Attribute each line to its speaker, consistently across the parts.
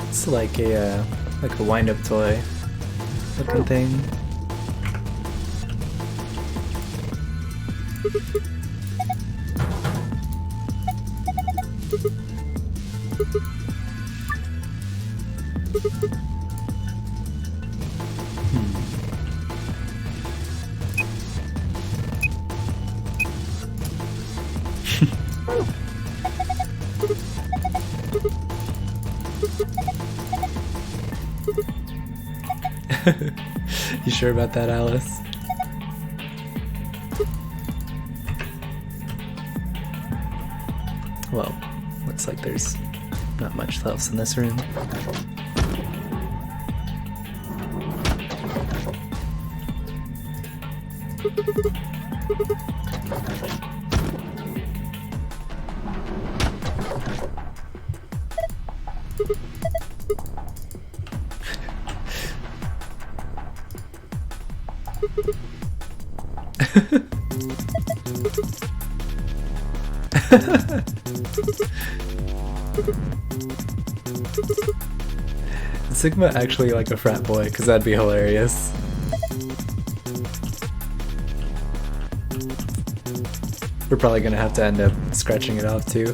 Speaker 1: It's like a wind-up toy looking thing. You sure about that, Alice? Well, looks like there's not much else in this room. Sigma actually like a frat boy, because that'd be hilarious. We're probably gonna have to end up scratching it off too.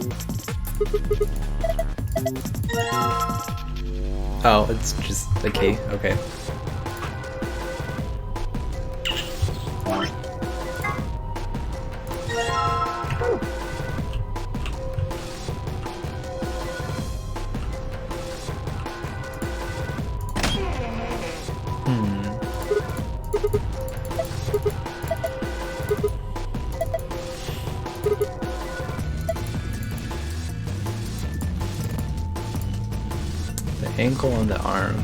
Speaker 1: Oh, it's just a key, okay. Ankle and the arm.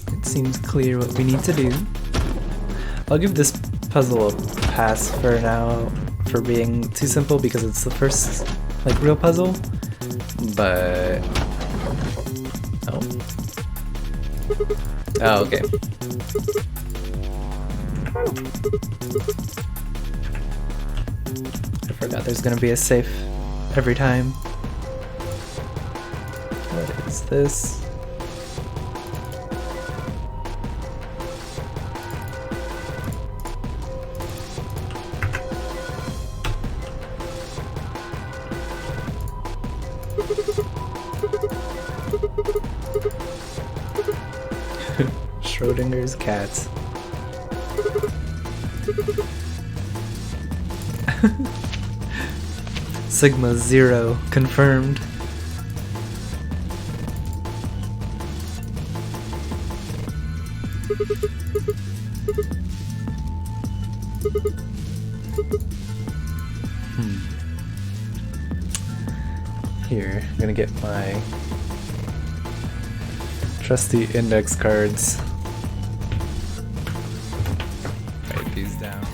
Speaker 1: It seems clear what we need to do. I'll give this puzzle a pass for now for being too simple because it's the first like real puzzle, but oh okay. I forgot there's gonna be a safe every time. What is this? Schrodinger's cat. Sigma 0 confirmed. Here, I'm gonna get my trusty index cards. Write these down.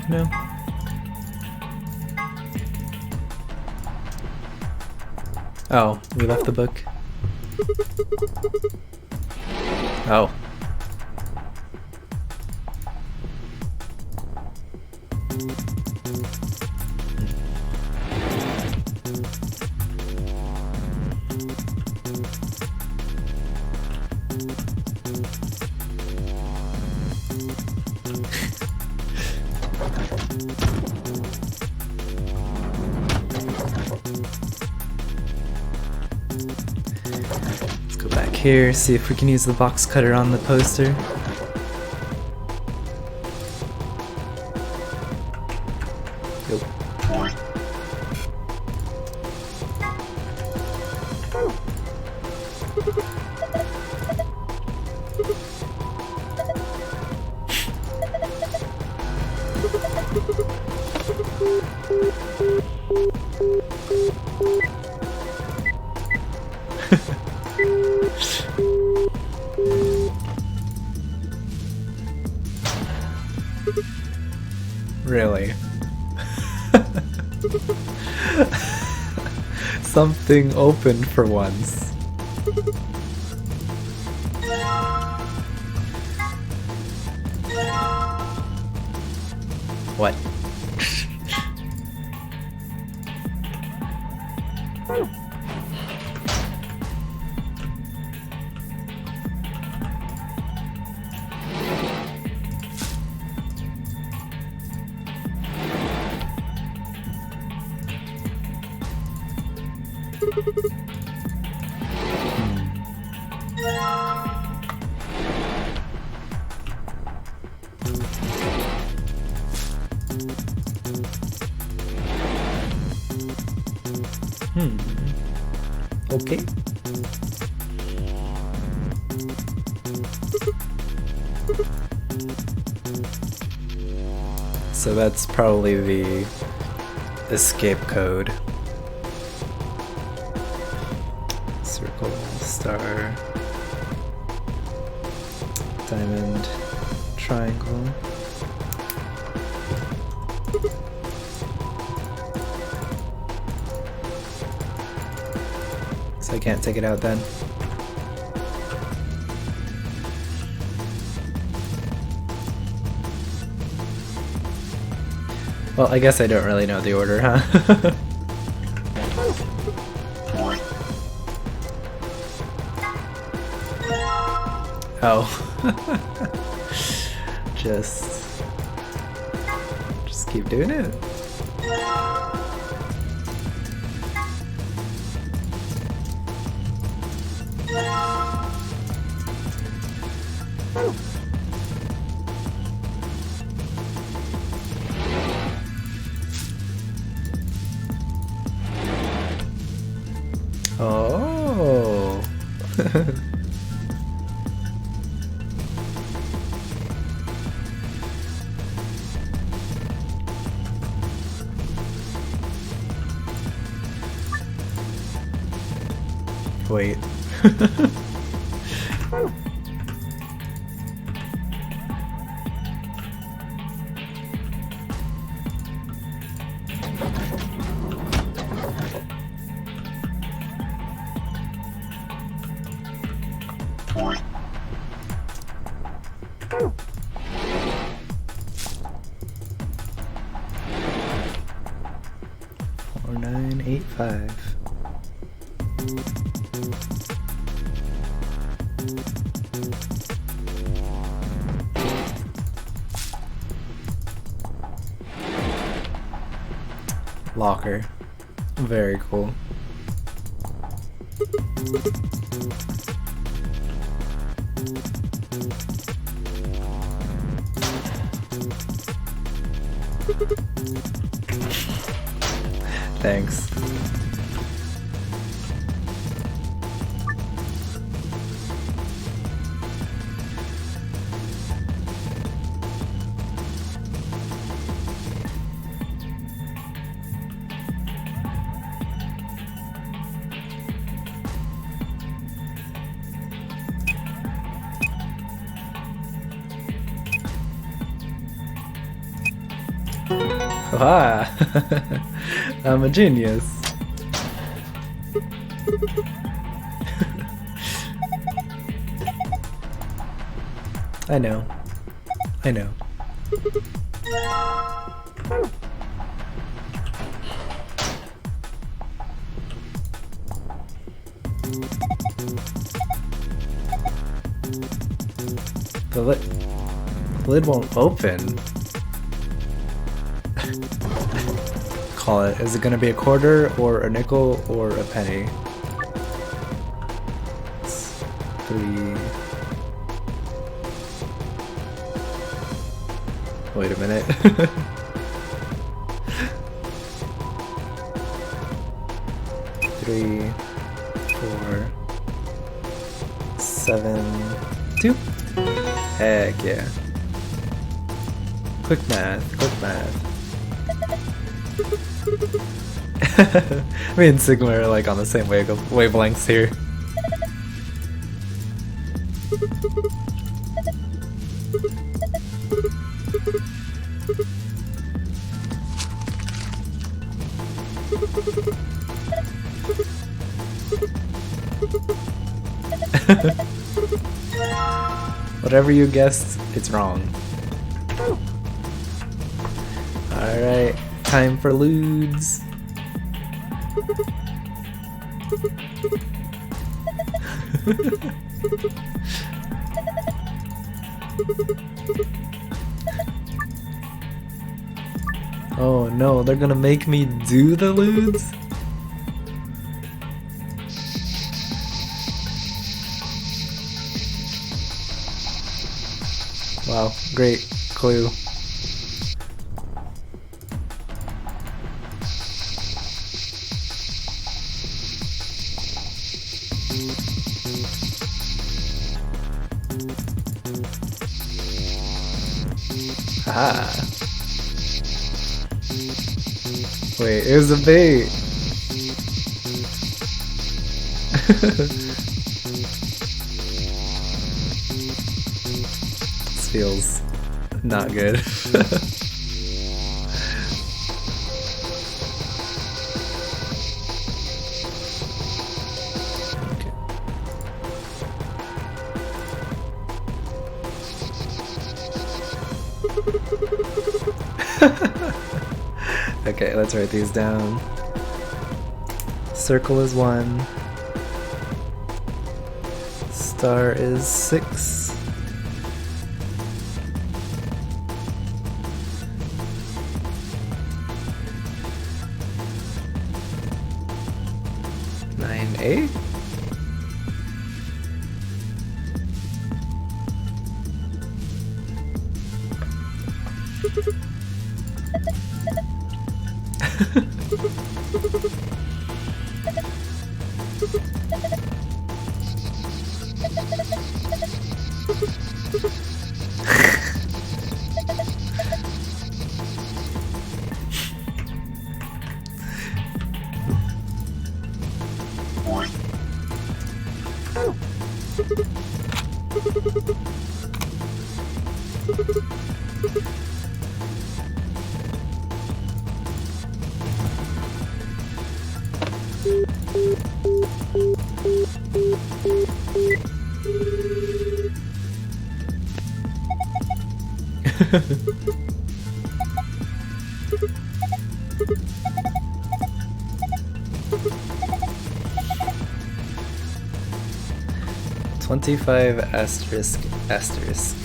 Speaker 1: No. Oh, we left the book. Oh. Let's go back here, see if we can use the box cutter on the poster. Go. Really? Something opened for once. What? Okay. So that's probably the escape code. Circle, star, diamond, triangle. So I can't take it out then. Well, I guess I don't really know the order, huh? Oh. Just keep doing it. Oh. Wait. $4985. Locker. Very cool. Thanks. Ah, I'm a genius. I know. I know. The lid won't open. Call it. Is it gonna be a quarter or a nickel or a penny? 3. Wait a minute. 3, 4, 7, 2. Heck yeah. Quick math, quick math. Me and Sigma are like on the same wavelengths here. Whatever you guessed, it's wrong. Alright, time for Lewds. Oh no, they're gonna make me do the Lewds? Wow, great clue. Ah. Wait, it was a bait. This feels not good. Okay, let's write these down. Circle is 1. Star is 6. Nine, 8. $25 asterisk asterisk.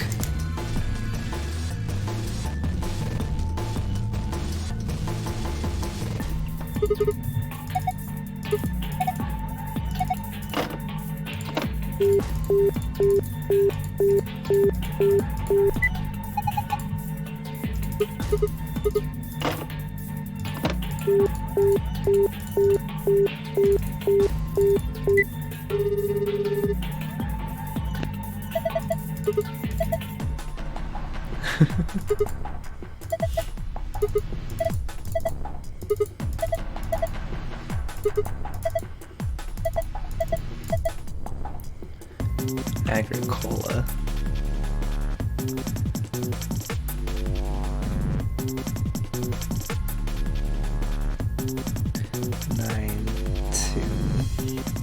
Speaker 1: Agricola. Nine, 2.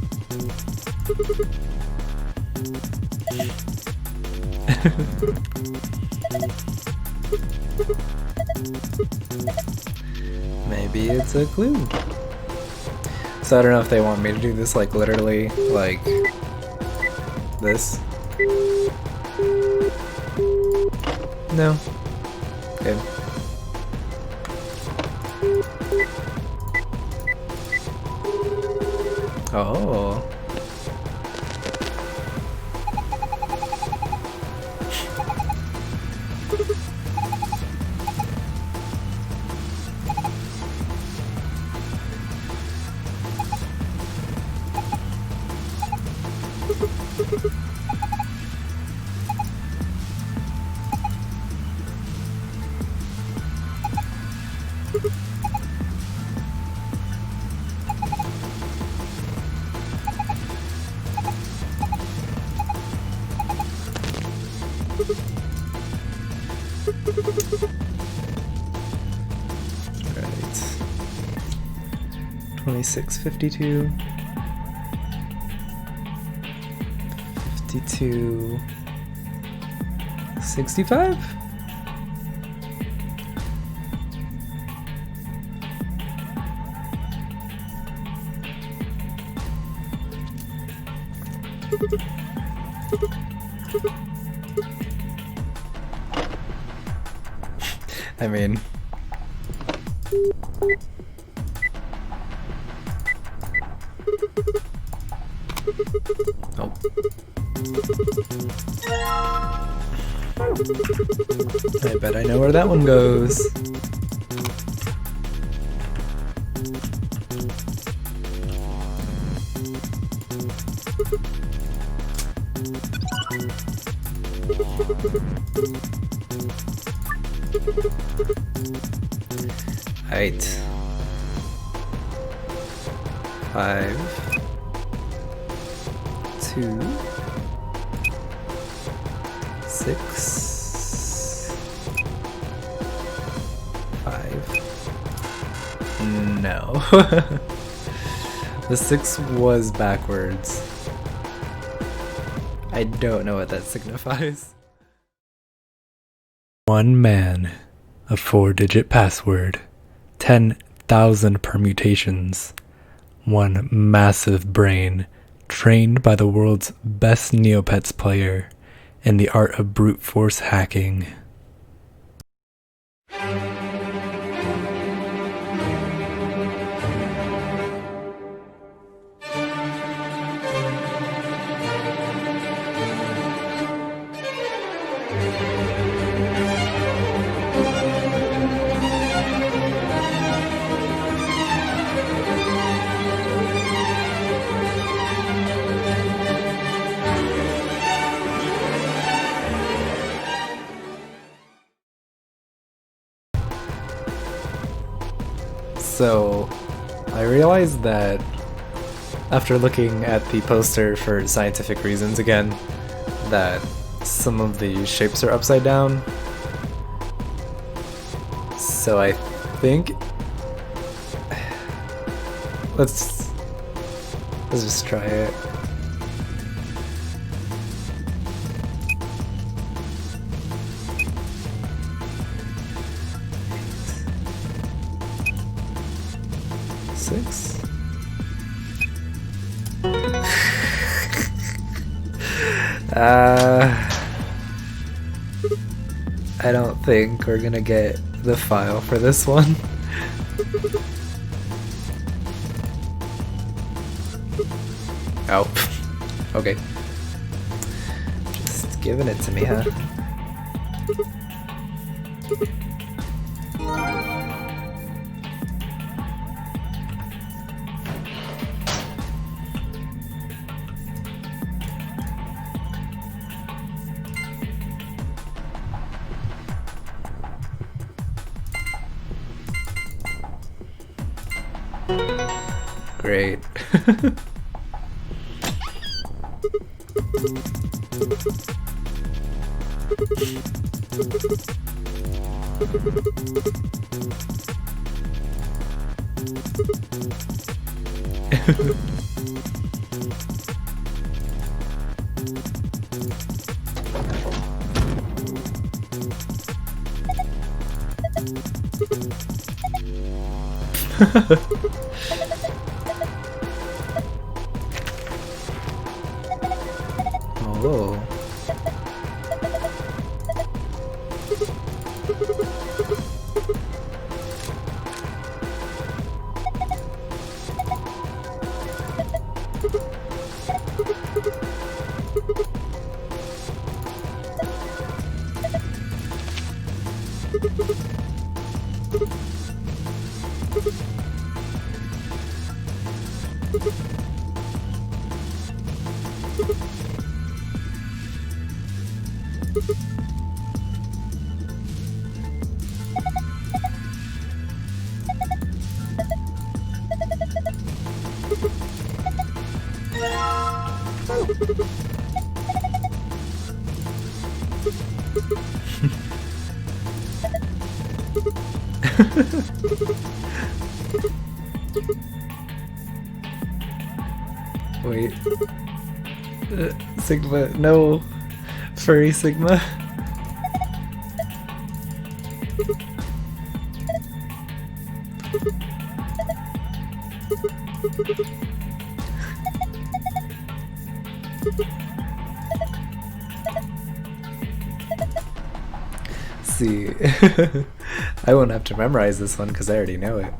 Speaker 1: Maybe it's a clue. So I don't know if they want me to do this like literally like this. No. Okay. Oh. Right. 2652. 52. 65? I mean, oh. I bet I know where that one goes. Right. 5, 2, 6, 5. No. The 6 was backwards. I don't know what that signifies. One man, a 4-digit password, 10,000 permutations, one massive brain, trained by the world's best Neopets player in the art of brute force hacking. So, I realized that after looking at the poster for scientific reasons again, that some of the shapes are upside down. So I think let's just try it. Six. I don't think we're gonna get the file for this one. Oh, okay. Just giving it to me, huh? Great. Oh. Wait. Sigma, no. Furry Sigma. See, I won't have to memorize this one because I already know it.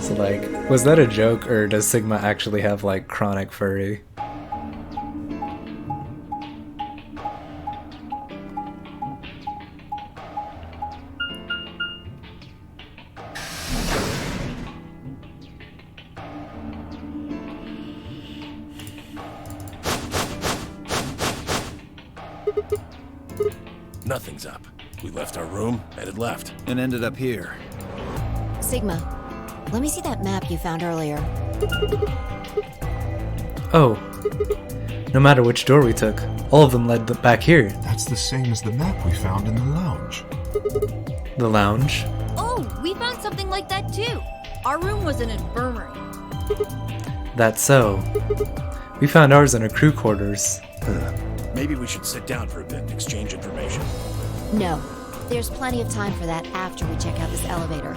Speaker 1: So like, was that a joke or does Sigma actually have like chronic furry?
Speaker 2: Nothing's up. We left our room, headed left.
Speaker 3: And ended up here.
Speaker 4: Sigma, let me see that map you found earlier.
Speaker 1: Oh. No matter which door we took, all of them led back here.
Speaker 5: That's the same as the map we found in the lounge.
Speaker 1: The lounge?
Speaker 6: Oh, we found something like that too. Our room was an infirmary.
Speaker 1: That's so. We found ours in our crew quarters.
Speaker 2: Maybe we should sit down for a bit and exchange information.
Speaker 4: No, there's plenty of time for that after we check out this elevator.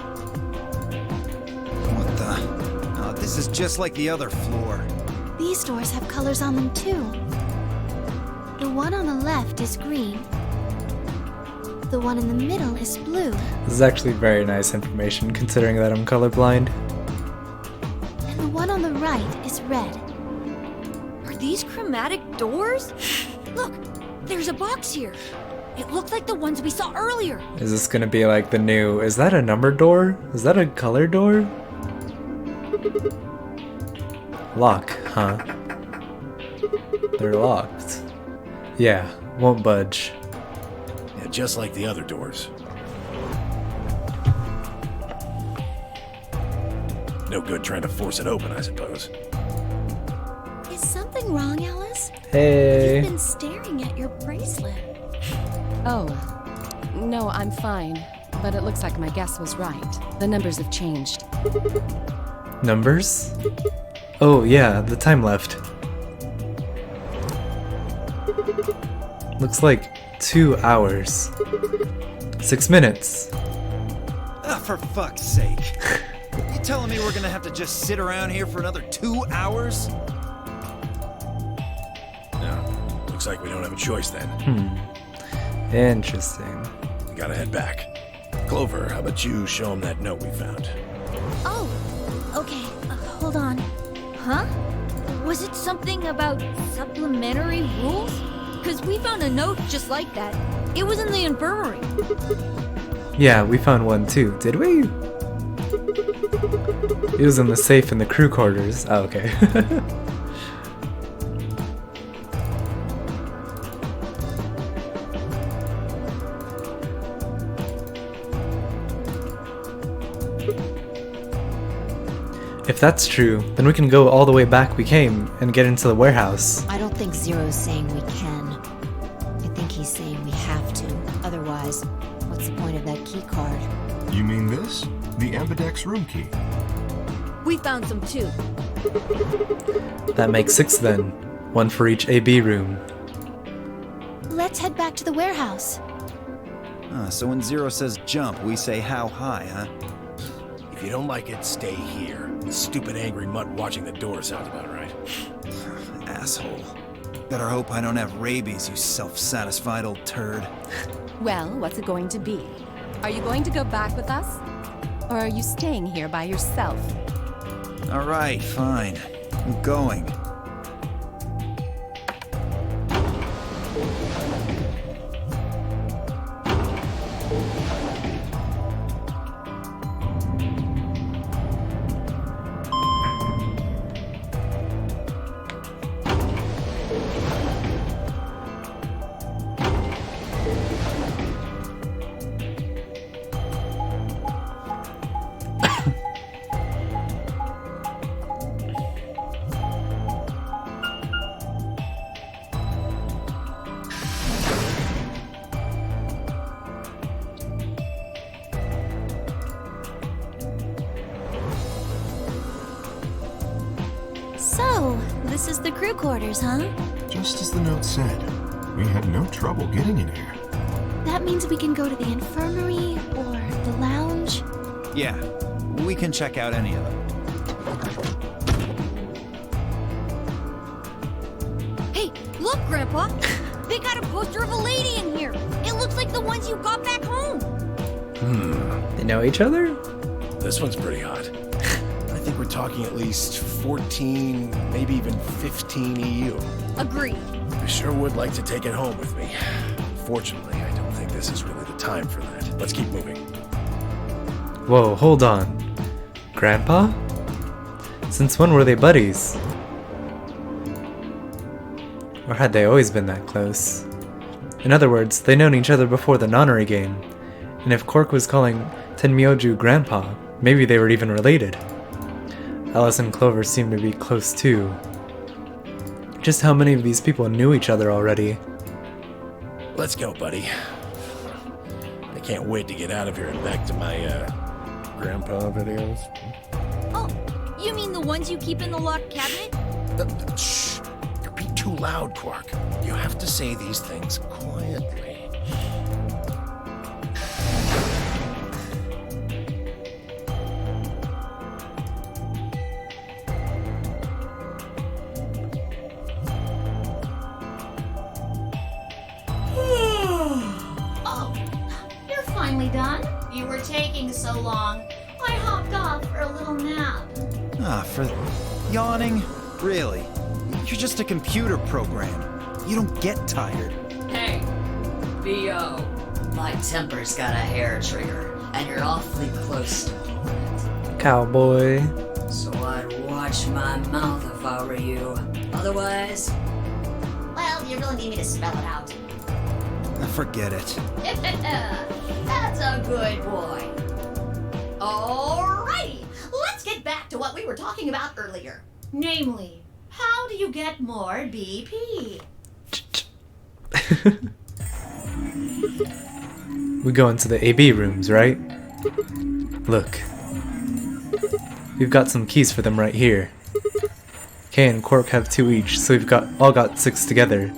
Speaker 3: What the? Oh, this is just like the other floor.
Speaker 7: These doors have colors on them too. The one on the left is green. The one in the middle is blue.
Speaker 1: This is actually very nice information considering that I'm colorblind.
Speaker 7: And the one on the right is red.
Speaker 6: Are these chromatic doors? Look, there's a box here. It looked like the ones we saw earlier.
Speaker 1: Is this gonna be like the new... Is that a number door? Is that a color door? Lock, huh? They're locked. Yeah, won't budge.
Speaker 2: Yeah, just like the other doors. No good trying to force it open, I suppose.
Speaker 7: Is something wrong, Alice?
Speaker 1: Hey!
Speaker 7: You've been staring at your bracelet.
Speaker 8: Oh, no, I'm fine. But it looks like my guess was right. The numbers have changed.
Speaker 1: Numbers? Oh yeah, the time left. Looks like 2 hours. 6 minutes.
Speaker 3: Ah, for fuck's sake. You telling me we're gonna have to just sit around here for another 2 hours?
Speaker 2: No, looks like we don't have a choice then.
Speaker 1: Interesting.
Speaker 2: We gotta head back. Clover, how about you show him that note we found?
Speaker 7: Oh, okay. Hold on.
Speaker 6: Huh? Was it something about supplementary rules? Because we found a note just like that. It was in the infirmary.
Speaker 1: Yeah, we found one too, did we? It was in the safe in the crew quarters. Oh, okay. If that's true, then we can go all the way back we came and get into the warehouse.
Speaker 4: I don't think Zero's saying we can. I think he's saying we have to. Otherwise, what's the point of that key card?
Speaker 5: You mean this? The Ambidex Room key.
Speaker 6: We found some too.
Speaker 1: That makes 6 then. 1 for each AB room.
Speaker 7: Let's head back to the warehouse.
Speaker 3: So when Zero says jump, we say how high, huh?
Speaker 2: If you don't like it, stay here. Stupid angry mutt watching the door sounds about right.
Speaker 3: Asshole. Better hope I don't have rabies, you self-satisfied old turd.
Speaker 8: Well, what's it going to be? Are you going to go back with us? Or are you staying here by yourself?
Speaker 3: Alright, fine. I'm going.
Speaker 7: So, this is the crew quarters, huh?
Speaker 5: Just as the note said, we had no trouble getting in here.
Speaker 7: That means we can go to the infirmary or the lounge.
Speaker 3: Yeah, we can check out any of them.
Speaker 6: Hey, look, Grandpa! They got a poster of a lady in here! It looks like the ones you got back home!
Speaker 1: They know each other?
Speaker 2: This one's pretty hot. I think we're talking at least 14, maybe even 15 EU.
Speaker 6: Agreed.
Speaker 2: I sure would like to take it home with me. Fortunately, I don't think this is really the time for that. Let's keep moving.
Speaker 1: Whoa, hold on. Grandpa? Since when were they buddies? Or had they always been that close? In other words, they'd known each other before the nonary game. And if Cork was calling Tenmyoju Grandpa, maybe they were even related. Alice and Clover seemed to be close too. Just how many of these people knew each other already?
Speaker 2: Let's go, buddy. I can't wait to get out of here and back to my, grandpa videos.
Speaker 6: Oh, you mean the ones you keep in the locked cabinet?
Speaker 2: Shh! You're being too loud, Quark. You have to say these things quietly.
Speaker 9: Oh, you're finally done? You were taking so long. I hopped off for a little nap.
Speaker 3: For yawning? Really? You're just a computer program. You don't get tired.
Speaker 10: Hey, B.O. My temper's got a hair trigger, and you're awfully close to it.
Speaker 1: Cowboy.
Speaker 10: So I'd watch my mouth if I were you. Otherwise...
Speaker 9: Well, you really need me to spell it out.
Speaker 3: Forget it.
Speaker 9: That's a good boy. Alrighty, let's get back to what we were talking about earlier. Namely, how do you get more BP?
Speaker 1: We go into the AB rooms, right? Look. We've got some keys for them right here. Kay and Quark have 2 each, so we've all got 6 together.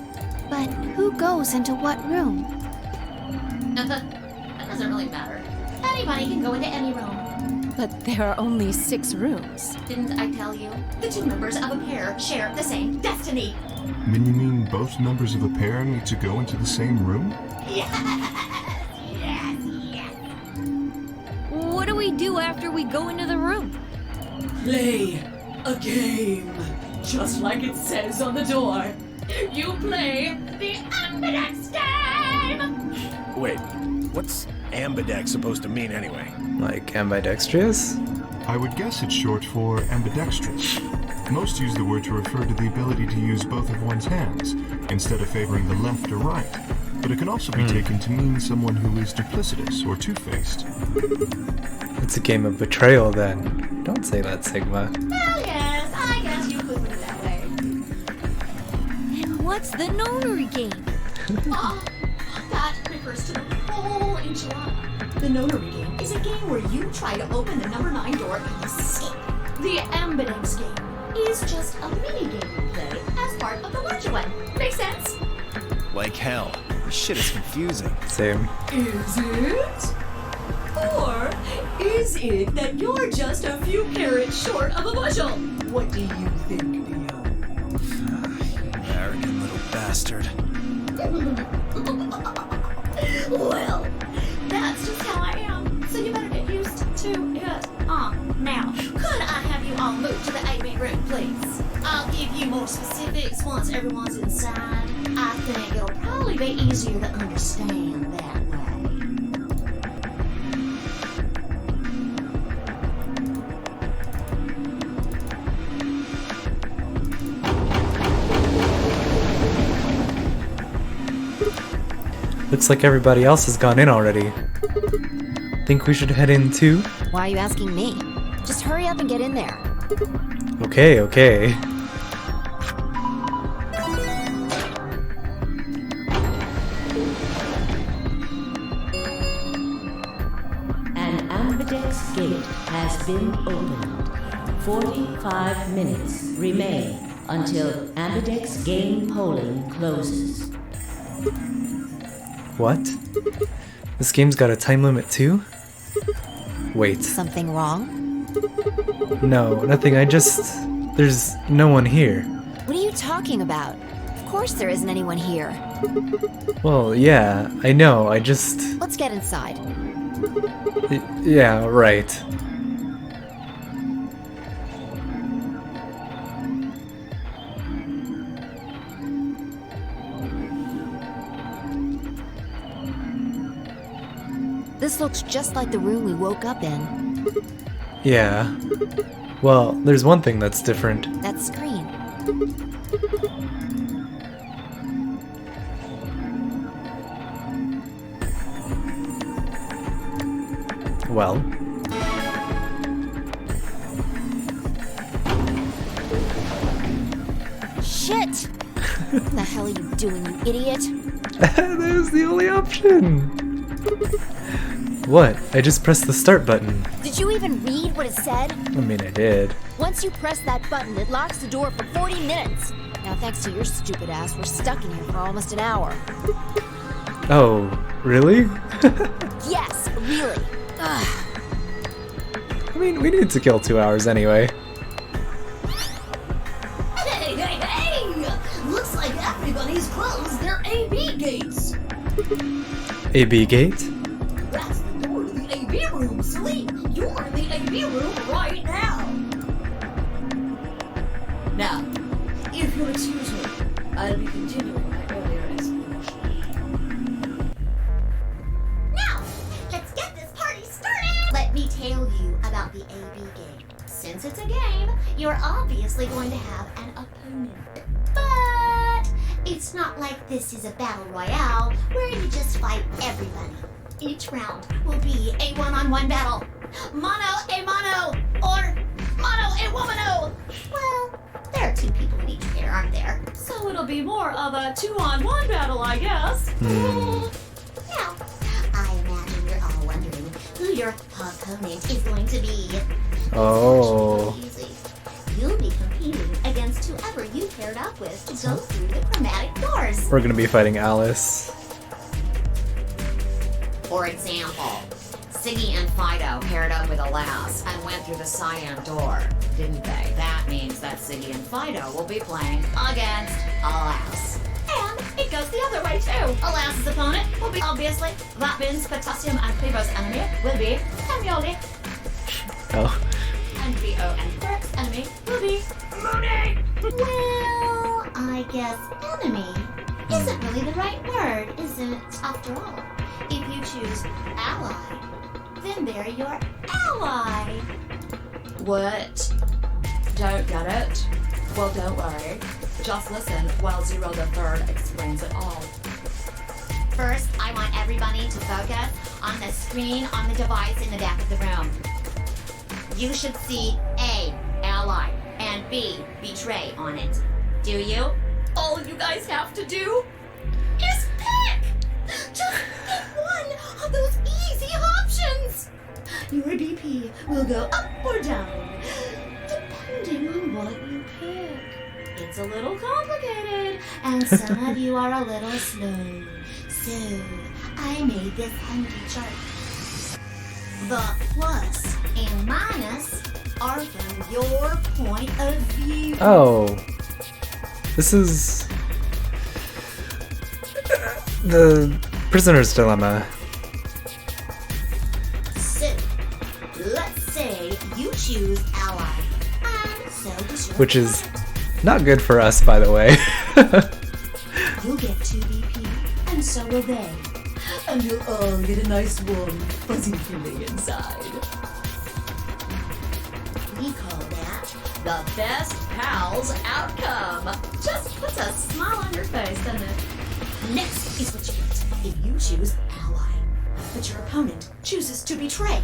Speaker 7: But who goes into what room?
Speaker 9: That doesn't really matter. Anybody can go into any room.
Speaker 8: But there are only 6 rooms.
Speaker 9: Didn't I tell you? The 2 members of a pair share the same destiny.
Speaker 5: Then you mean both members of a pair need to go into the same room?
Speaker 9: Yes.
Speaker 6: What do we do after we go into the room?
Speaker 10: Play a game, just like it says on the door.
Speaker 9: You play the Ambidex game!
Speaker 2: Wait, what's Ambidex supposed to mean anyway?
Speaker 1: Like ambidextrous?
Speaker 5: I would guess it's short for ambidextrous. Most use the word to refer to the ability to use both of one's hands, instead of favoring the left or right. But it can also be taken to mean someone who is duplicitous or two-faced.
Speaker 1: It's a game of betrayal then. Don't say that, Sigma.
Speaker 9: Well, yes, I guess you could put it that way.
Speaker 6: And what's the nonary game?
Speaker 9: That refers to the whole enchilada. The nonary game is a game where you try to open the number 9 door and escape. The Ambidex game is just a mini game you play as part of the larger one. Make sense?
Speaker 3: Like hell. This shit is confusing.
Speaker 1: Same.
Speaker 9: Is it? Or is it that you're just a few carrots short of a bushel? What do you think, Theo?
Speaker 3: Arrogant little bastard.
Speaker 9: Well, that's just how I am. So you better get used to it. Now, could I have you all move to the Ambidex Room, please? I'll give you more specifics once everyone's inside. I think it'll probably be easier to understand that way.
Speaker 1: Looks like everybody else has gone in already. Think we should head in too?
Speaker 4: Why are you asking me? Just hurry up and get in there.
Speaker 1: Okay, okay.
Speaker 11: An Ambidex gate has been opened. 45 minutes remain until Ambidex game polling closes.
Speaker 1: What? This game's got a time limit too? Wait.
Speaker 4: Something wrong?
Speaker 1: No, nothing. There's no one here.
Speaker 4: What are you talking about? Of course there isn't anyone here.
Speaker 1: Well, yeah, I know,
Speaker 4: Let's get inside.
Speaker 1: Yeah, right.
Speaker 4: This looks just like the room we woke up in.
Speaker 1: Yeah. Well, there's one thing that's different.
Speaker 4: That screen.
Speaker 1: Well.
Speaker 4: Shit! What the hell are you doing, you idiot?
Speaker 1: That was the only option! What? I just pressed the start button.
Speaker 4: Did you even read what it said?
Speaker 1: I mean, I did.
Speaker 4: Once you press that button, it locks the door for 40 minutes. Now, thanks to your stupid ass, we're stuck in here for almost an hour.
Speaker 1: Oh, really?
Speaker 4: Yes, really. Ugh.
Speaker 1: I mean, we need to kill 2 hours anyway.
Speaker 9: Hey, hey, hey! Looks like everybody's closed their AB gates.
Speaker 1: AB gate?
Speaker 9: That's the door to the AB room, silly. You're in the AB room right now. Now, if you'll excuse me, I'll be continuing my earlier explanation. Now, let's get this party started! Let me tell you about the AB game. Since it's a game, you're obviously going to have an opponent. But it's not like this is a battle royale where you just fight everybody. Each round will be a one-on-one battle. Mono a mono, or mono a womano. Well, there are 2 people in each pair, aren't there? So it'll be more of a 2-on-1 battle, I guess. Now, I imagine you're all wondering who your opponent is going to be.
Speaker 1: Oh.
Speaker 9: It's easy. You'll be competing against whoever you paired up with to go through the chromatic doors.
Speaker 1: We're gonna be fighting Alice.
Speaker 10: For example, Siggy and Fido paired up with Alas and went through the cyan door, didn't they? That means that Siggy and Fido will be playing against Alas.
Speaker 9: And it goes the other way too. Alas's opponent will be obviously Vatbin's potassium and Clevo's enemy will be Hemioli.
Speaker 1: Oh.
Speaker 9: And Rio and Thurk's enemy will be Mooney. Well, I guess enemy isn't really the right word, is it? After all, if you choose ally, then they're your ally.
Speaker 10: What? Don't get it? Well, don't worry. Just listen while Zero the Third explains it all.
Speaker 9: First, I want everybody to focus on the screen on the device in the back of the room. you should see A, ally, and B, betray on it. Do you? All you guys have to do is pick! Just pick one of those easy options! Your BP will go up or down, depending on what you pick. It's a little complicated, and some of you are a little slow. So, I made this handy chart. The plus and minus are from your point of view.
Speaker 1: Oh. This is the prisoner's dilemma.
Speaker 9: So, let's say you choose ally, and so does your
Speaker 1: Which is not good for us, by the way.
Speaker 9: You'll get 2 BP, and so will they. And you'll all get a nice warm, fuzzy feeling inside. We call that the best pals outcome. Just puts a smile on your face, doesn't it? Next is what you get if you choose ally, but your opponent chooses to betray.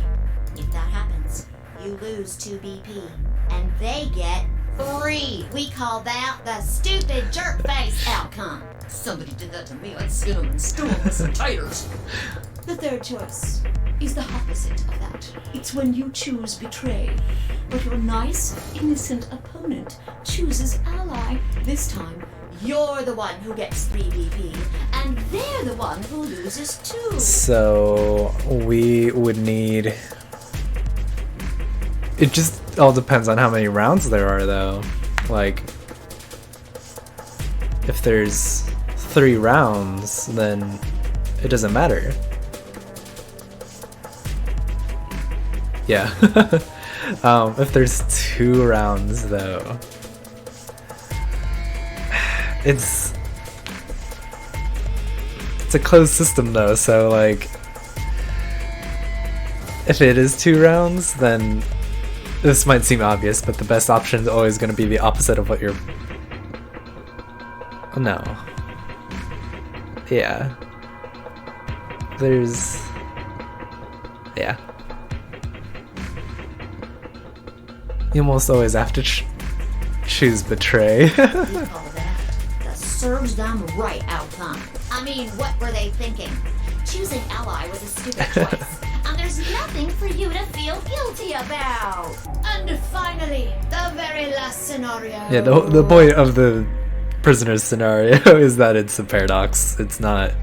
Speaker 9: If that happens, you lose 2 BP, and they get 3. We call that the stupid jerk face outcome. Somebody did that to me, I'd skin them and stew them with some taters. The third choice is the opposite of that. It's when you choose betray, but your nice, innocent opponent chooses ally. This time, you're the one who gets 3 BP, and they're the one who loses 2.
Speaker 1: So we would need... It just all depends on how many rounds there are, though. Like, if there's 3 rounds, then it doesn't matter. Yeah. If there's 2 rounds, though, it's a closed system, though. So, like, if it is 2 rounds, then this might seem obvious, but the best option is always going to be the opposite of what you're... No. Yeah. There's... Yeah. You almost always have to choose betray.
Speaker 9: We call that the serves them right outcome. I mean, what were they thinking? Choosing ally was a stupid choice. And there's nothing for you to feel guilty about. And finally, the very last scenario.
Speaker 1: Yeah, the point of the prisoner's scenario is that it's a paradox. It's not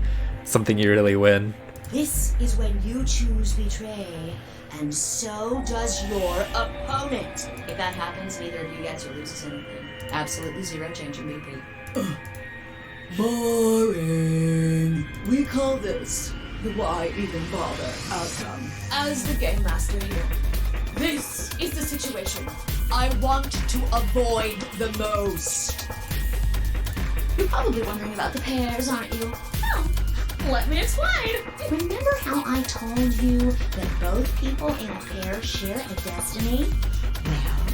Speaker 1: something you really win.
Speaker 9: This is when you choose betray, and so does your opponent. If that happens, neither of you gets or loses anything. Absolutely 0 change in BP. Boring. We call this the why even bother outcome. As the game master here, this is the situation I want to avoid the most. You're probably wondering about the pairs, aren't you? Well, let me explain. Remember how I told you that both people in a pair share a destiny? Well,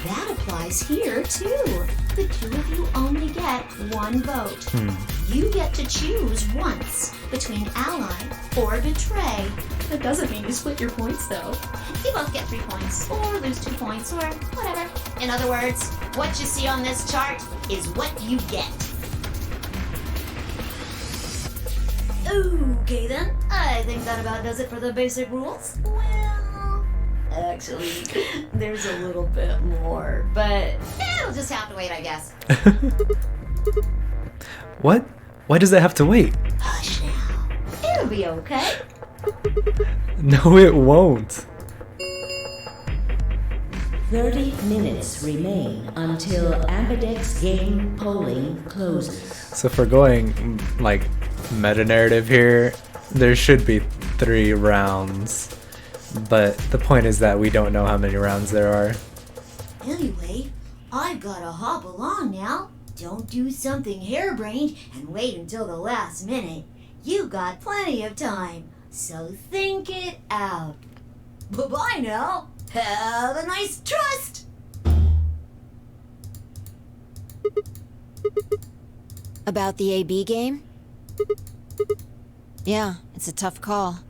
Speaker 9: that applies here too. The 2 of you only get 1 vote. You get to choose once between ally or betray. That doesn't mean you split your points, though. You both get 3 points, or lose 2 points, or whatever. In other words, what you see on this chart is what you get. Okay then, I think that about does it for the basic rules. Well, actually, there's a little bit more, but it'll just have to wait, I guess.
Speaker 1: What? Why does it have to wait?
Speaker 9: Hush now. It'll be okay.
Speaker 1: No, it won't.
Speaker 11: 30 minutes remain until Ambidex game polling closes.
Speaker 1: So if we're going, like, meta-narrative here, there should be 3 rounds. But the point is that we don't know how many rounds there are.
Speaker 9: Anyway, I've gotta hop along now. Don't do something harebrained and wait until the last minute. You got plenty of time, so think it out. Bye-bye now. Have a nice trust.
Speaker 4: About the AB game? Yeah, it's a tough call.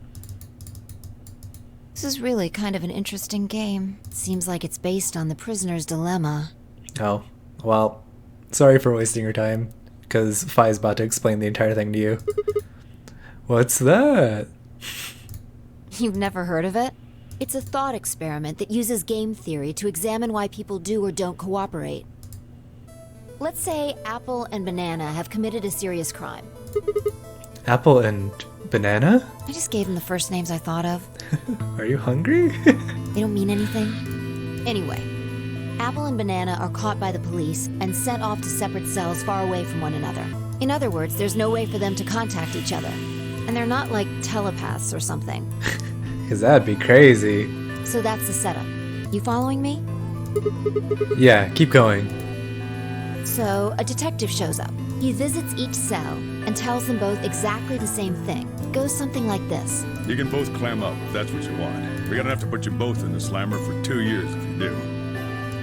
Speaker 4: This is really kind of an interesting game. Seems like it's based on the prisoner's dilemma.
Speaker 1: Oh, well, sorry for wasting your time, because Phi's about to explain the entire thing to you. What's that?
Speaker 4: You've never heard of it? It's a thought experiment that uses game theory to examine why people do or don't cooperate. Let's say Apple and Banana have committed a serious crime.
Speaker 1: Apple and Banana?
Speaker 4: I just gave them the first names I thought of.
Speaker 1: Are you hungry?
Speaker 4: They don't mean anything. Anyway, Apple and Banana are caught by the police and sent off to separate cells far away from one another. In other words, there's no way for them to contact each other. And they're not like telepaths or something.
Speaker 1: Because that'd be crazy.
Speaker 4: So that's the setup. You following me?
Speaker 1: Yeah, keep going.
Speaker 4: So, a detective shows up. He visits each cell and tells them both exactly the same thing. It goes something like this.
Speaker 12: You can both clam up if that's what you want. We're gonna have to put you both in the slammer for 2 years if you do.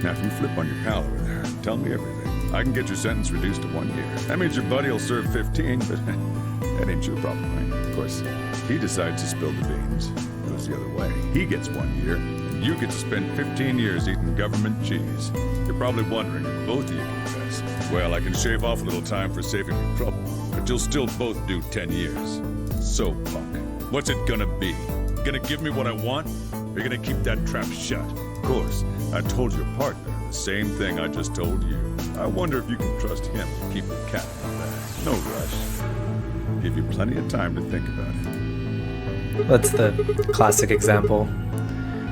Speaker 12: Now, if you flip on your pal over there, tell me everything. I can get your sentence reduced to 1 year. That means your buddy will serve 15, but that ain't your problem, right? Of course, if he decides to spill the beans, it goes the other way. He gets 1 year, and you get to spend 15 years eating government cheese. You're probably wondering if both of you confess. Well, I can shave off a little time for saving you trouble, but you'll still both do 10 years. So, punk, what's it gonna be? Gonna give me what I want? Or you gonna keep that trap shut? Of course, I told your partner the same thing I just told you. I wonder if you can trust him to keep the cat in the bag. No rush. Give you plenty of time to think about it.
Speaker 1: That's the classic example.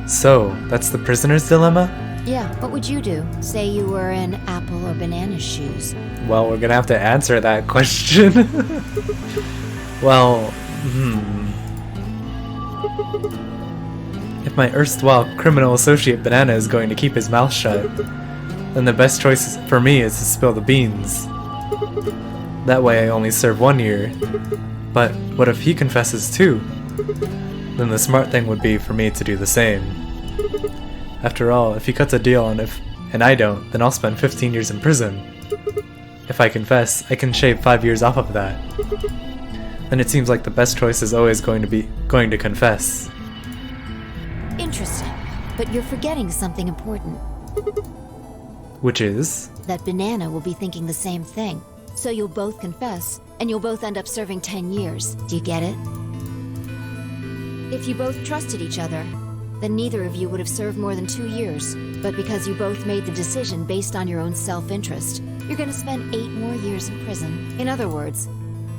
Speaker 1: So, that's the prisoner's dilemma?
Speaker 4: Yeah, what would you do? Say you were in Apple or Banana's shoes.
Speaker 1: Well, we're gonna have to answer that question. Well, If my erstwhile criminal associate Banana is going to keep his mouth shut, then the best choice for me is to spill the beans. That way I only serve 1 year. But what if he confesses too? Then the smart thing would be for me to do the same. After all, if he cuts a deal and I don't, then I'll spend 15 years in prison. If I confess, I can shave 5 years off of that. Then it seems like the best choice is always going to confess.
Speaker 4: Interesting, but you're forgetting something important.
Speaker 1: Which is?
Speaker 4: That Banana will be thinking the same thing. So you'll both confess, and you'll both end up serving 10 years. Do you get it? If you both trusted each other, then neither of you would have served more than 2 years. But because you both made the decision based on your own self-interest, you're gonna spend 8 more years in prison. In other words,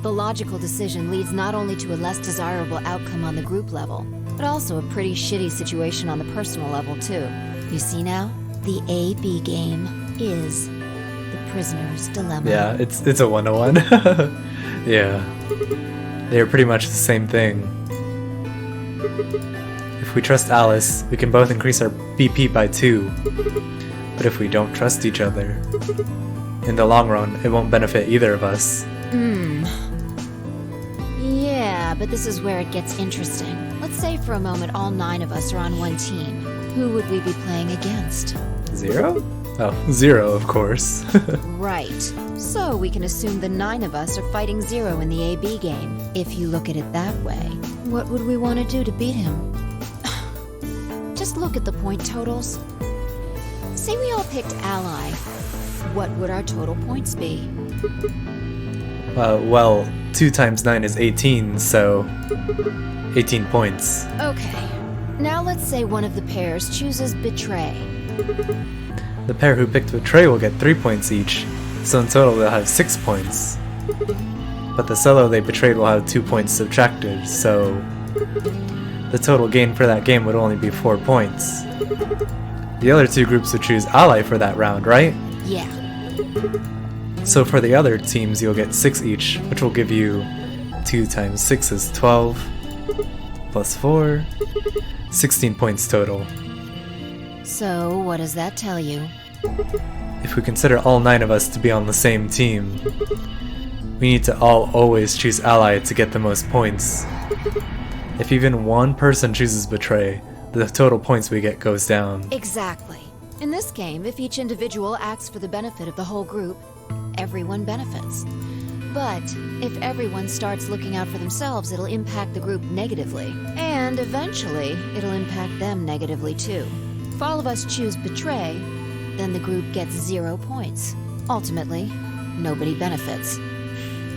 Speaker 4: the logical decision leads not only to a less desirable outcome on the group level, but also a pretty shitty situation on the personal level too. You see now? The A-B game is the prisoner's dilemma.
Speaker 1: Yeah, it's a 101. Yeah. They're pretty much the same thing. If we trust Alice, we can both increase our BP by 2. But if we don't trust each other, in the long run, it won't benefit either of us.
Speaker 4: Yeah, but this is where it gets interesting. Let's say for a moment all 9 of us are on one team. Who would we be playing against?
Speaker 1: 0? Oh, 0, of course.
Speaker 4: Right. So we can assume the 9 of us are fighting 0 in the AB game. If you look at it that way, what would we want to do to beat him? Just look at the point totals. Say we all picked Ally. What would our total points be?
Speaker 1: Well, 2 times 9 is 18, so 18 points.
Speaker 4: Okay. Now let's say one of the pairs chooses Betray.
Speaker 1: The pair who picked Betray will get 3 points each, so in total they'll have 6 points. But the solo they betrayed will have 2 points subtracted, so the total gain for that game would only be 4 points. The other 2 groups would choose Ally for that round, right?
Speaker 4: Yeah.
Speaker 1: So for the other teams you'll get 6 each, which will give you 2 times 6 is 12, plus 4, 16 points total.
Speaker 4: So what does that tell you?
Speaker 1: If we consider all 9 of us to be on the same team, we need to all always choose Ally to get the most points. If even one person chooses Betray, the total points we get goes down.
Speaker 4: Exactly. In this game, if each individual acts for the benefit of the whole group, everyone benefits. But if everyone starts looking out for themselves, it'll impact the group negatively. And eventually, it'll impact them negatively too. If all of us choose betray, then the group gets 0 points. Ultimately, nobody benefits.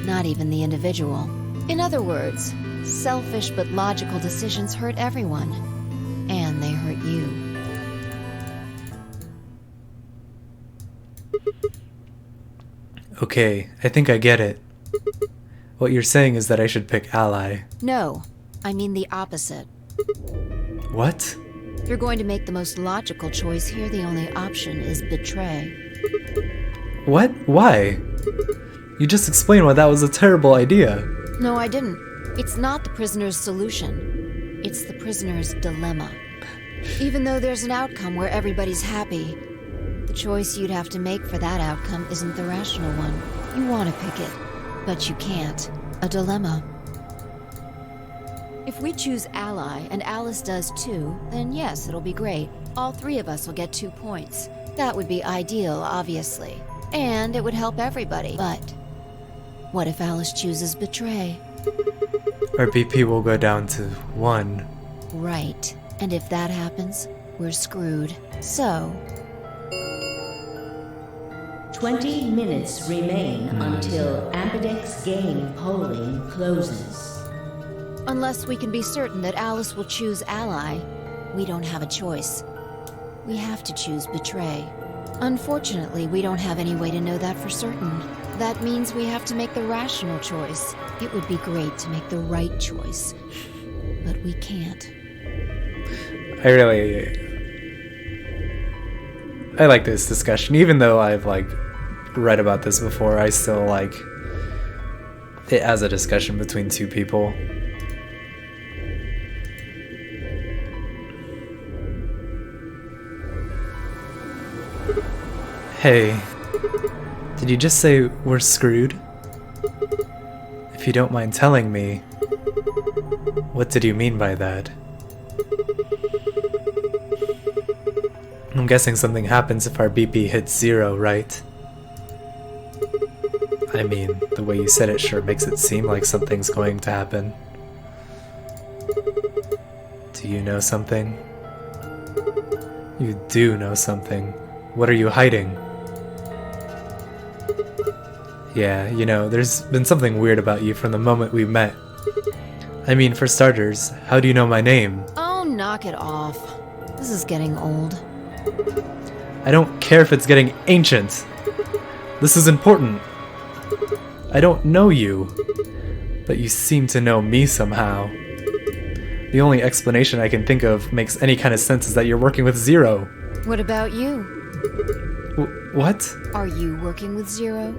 Speaker 4: Not even the individual. In other words, selfish but logical decisions hurt everyone. And they hurt you.
Speaker 1: Okay, I think I get it. What you're saying is that I should pick ally.
Speaker 4: No, I mean the opposite.
Speaker 1: What?
Speaker 4: If you're going to make the most logical choice here, the only option is betray.
Speaker 1: What? Why? You just explained why that was a terrible idea.
Speaker 4: No, I didn't. It's not the prisoner's solution. It's the prisoner's dilemma. Even though there's an outcome where everybody's happy, the choice you'd have to make for that outcome isn't the rational one. You want to pick it, but you can't. A dilemma. If we choose ally, and Alice does too, then yes, it'll be great. All 3 of us will get 2 points. That would be ideal, obviously. And it would help everybody. But what if Alice chooses betray?
Speaker 1: Our BP will go down to 1.
Speaker 4: Right. And if that happens, we're screwed. So...
Speaker 11: 20 minutes remain until Ambidex game polling closes.
Speaker 4: Unless we can be certain that Alice will choose ally, we don't have a choice. We have to choose betray. Unfortunately, we don't have any way to know that for certain. That means we have to make the rational choice. It would be great to make the right choice, but we can't.
Speaker 1: I like this discussion, even though I've read about this before. I still like it as a discussion between 2 people. Hey, did you just say we're screwed? If you don't mind telling me, what did you mean by that? I'm guessing something happens if our BP hits 0, right? I mean, the way you said it sure makes it seem like something's going to happen. Do you know something? You do know something. What are you hiding? Yeah, you know, there's been something weird about you from the moment we met. I mean, for starters, how do you know my name?
Speaker 4: Oh, knock it off. This is getting old.
Speaker 1: I don't care if it's getting ancient. This is important. I don't know you, but you seem to know me somehow. The only explanation I can think of makes any kind of sense is that you're working with Zero.
Speaker 4: What about you?
Speaker 1: What?
Speaker 4: Are you working with Zero?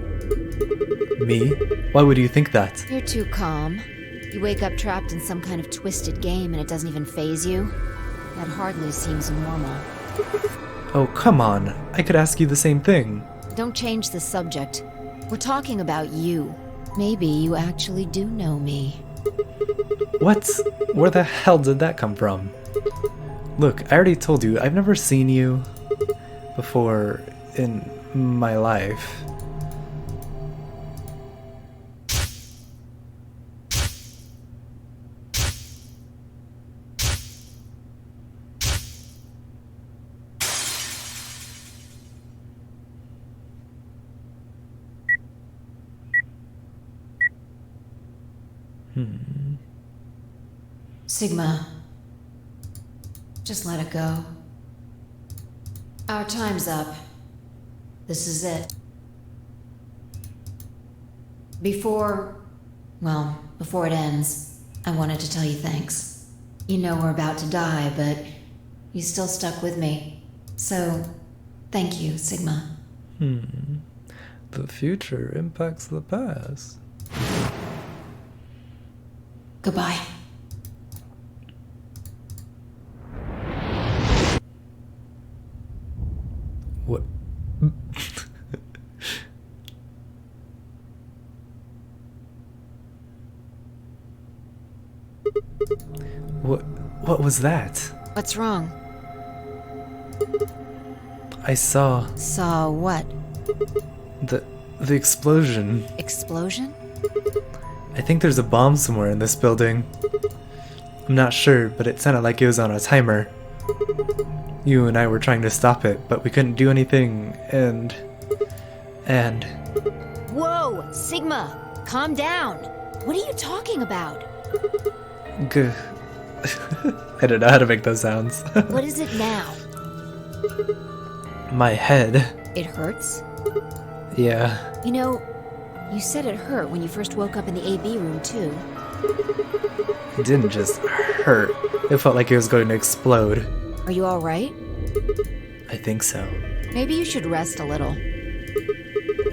Speaker 1: Me? Why would you think that?
Speaker 4: You're too calm. You wake up trapped in some kind of twisted game and it doesn't even faze you? That hardly seems normal.
Speaker 1: Oh, come on. I could ask you the same thing.
Speaker 4: Don't change the subject. We're talking about you. Maybe you actually do know me.
Speaker 1: What? Where the hell did that come from? Look, I already told you, I've never seen you before in my life.
Speaker 4: Sigma, just let it go. Our time's up. This is it. Before it ends, I wanted to tell you thanks. You know we're about to die, but you still stuck with me. So, thank you, Sigma.
Speaker 1: The future impacts the past.
Speaker 4: Goodbye.
Speaker 1: What? What was that?
Speaker 4: What's wrong?
Speaker 1: I saw...
Speaker 4: Saw what?
Speaker 1: The explosion.
Speaker 4: Explosion?
Speaker 1: I think there's a bomb somewhere in this building. I'm not sure, but it sounded like it was on a timer. You and I were trying to stop it, but we couldn't do anything, and...
Speaker 4: Whoa! Sigma! Calm down! What are you talking about?
Speaker 1: I don't know how to make those sounds.
Speaker 4: What is it now?
Speaker 1: My head.
Speaker 4: It hurts?
Speaker 1: Yeah.
Speaker 4: You know, you said it hurt when you first woke up in the AB room, too.
Speaker 1: It didn't just hurt. It felt like it was going to explode.
Speaker 4: Are you alright?
Speaker 1: I think so.
Speaker 4: Maybe you should rest a little.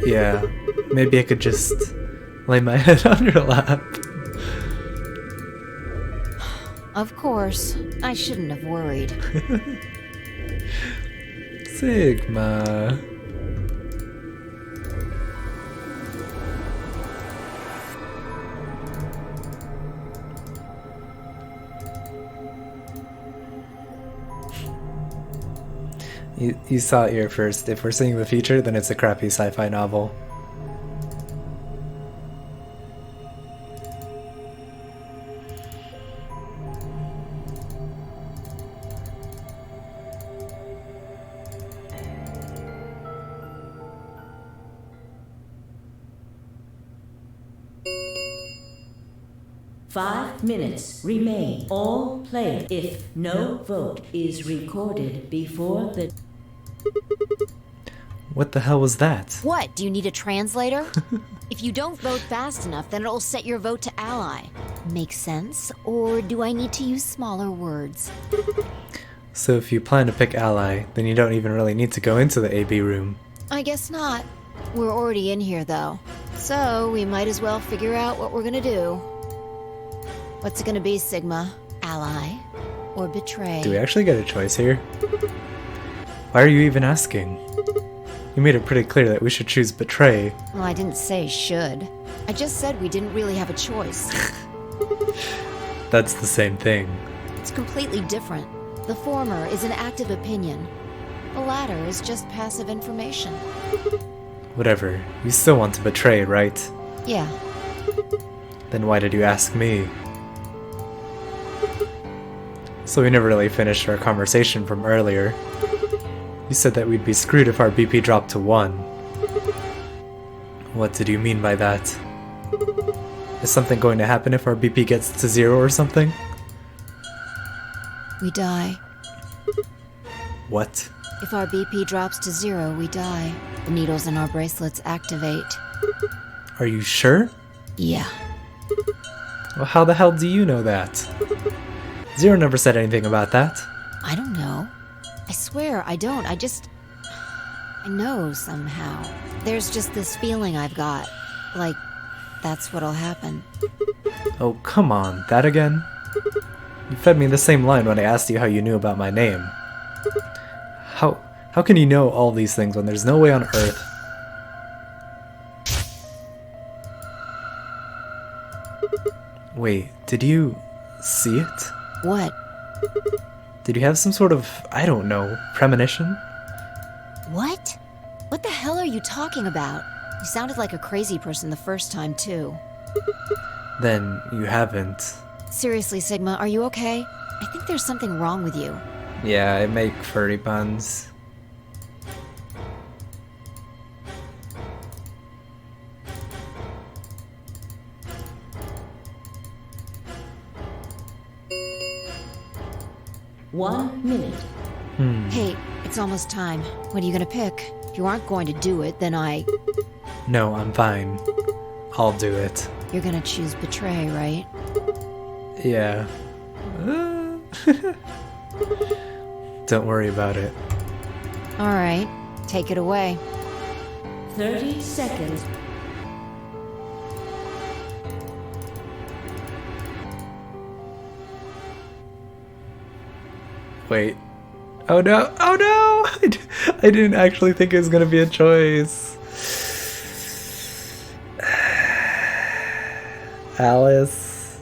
Speaker 1: Yeah. Maybe I could just lay my head on your lap.
Speaker 4: Of course. I shouldn't have worried.
Speaker 1: Sigma. You saw it here first. If we're seeing the future, then it's a crappy sci-fi novel.
Speaker 11: Five minutes remain. All players, if no vote is recorded before the...
Speaker 1: What the hell was that?
Speaker 4: What? Do you need a translator? If you don't vote fast enough, then it'll set your vote to ally. Make sense? Or do I need to use smaller words?
Speaker 1: So if you plan to pick ally, then you don't even really need to go into the AB room.
Speaker 4: I guess not. We're already in here, though. So we might as well figure out what we're gonna do. What's it gonna be, Sigma? Ally? Or betray?
Speaker 1: Do we actually get a choice here? Why are you even asking? You made it pretty clear that we should choose betray.
Speaker 4: Well, I didn't say should. I just said we didn't really have a choice.
Speaker 1: That's the same thing.
Speaker 4: It's completely different. The former is an active opinion. The latter is just passive information.
Speaker 1: Whatever. You still want to betray, right?
Speaker 4: Yeah.
Speaker 1: Then why did you ask me? So we never really finished our conversation from earlier. You said that we'd be screwed if our BP dropped to 1. What did you mean by that? Is something going to happen if our BP gets to 0 or something?
Speaker 4: We die.
Speaker 1: What?
Speaker 4: If our BP drops to 0, we die. The needles in our bracelets activate.
Speaker 1: Are you sure?
Speaker 4: Yeah.
Speaker 1: Well, how the hell do you know that? 0 never said anything about that.
Speaker 4: I don't know. I swear, I don't. I know somehow. There's just this feeling I've got. Like, that's what'll happen.
Speaker 1: Oh, come on. That again? You fed me the same line when I asked you how you knew about my name. How can you know all these things when there's no way on Earth? Wait, did you see it?
Speaker 4: What?
Speaker 1: Did you have some sort of, I don't know, premonition?
Speaker 4: What? What the hell are you talking about? You sounded like a crazy person the first time, too.
Speaker 1: Then you haven't.
Speaker 4: Seriously, Sigma, are you okay? I think there's something wrong with you.
Speaker 1: Yeah, I make furry puns.
Speaker 11: One minute.
Speaker 4: Hey, it's almost time. What are you gonna pick? If you aren't going to do it, then
Speaker 1: No, I'm fine. I'll do it.
Speaker 4: You're gonna choose betray, right?
Speaker 1: Yeah. Don't worry about it.
Speaker 4: Alright, take it away.
Speaker 11: 30 seconds.
Speaker 1: Wait. Oh no! Oh no! I didn't actually think it was gonna be a choice. Alice.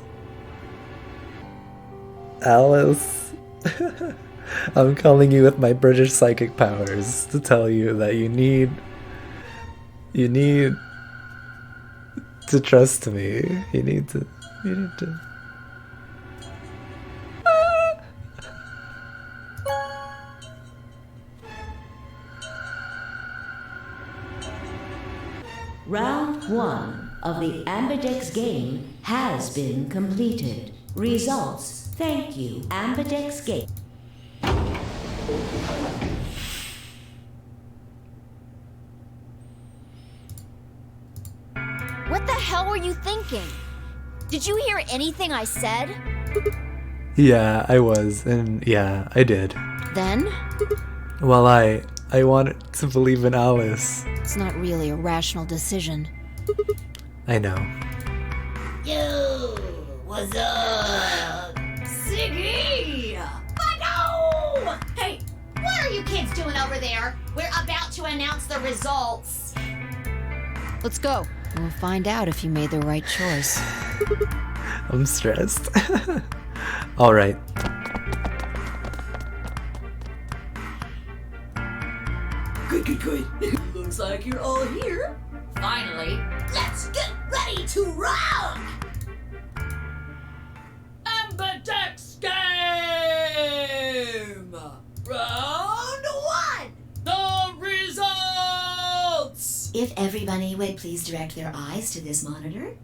Speaker 1: Alice. I'm calling you with my British psychic powers to tell you that you need to trust me. You need to.
Speaker 11: Round 1 of the Ambidex game has been completed. Results. Thank you, Ambidex game.
Speaker 4: What the hell were you thinking? Did you hear anything I said?
Speaker 1: Yeah, I was, and yeah, I did.
Speaker 4: Then?
Speaker 1: Well, I wanted to believe in Alice.
Speaker 4: It's not really a rational decision.
Speaker 1: I know.
Speaker 10: Yo, what's up? Siggy! Fido! Hey, what are you kids doing over there? We're about to announce the results.
Speaker 4: Let's go. We'll find out if you made the right choice.
Speaker 1: I'm stressed. All right.
Speaker 11: Good. Looks like you're all here.
Speaker 10: Finally, let's get ready to rock! Ambidex game! Round 1! The results! If everybody would please direct their eyes to this monitor.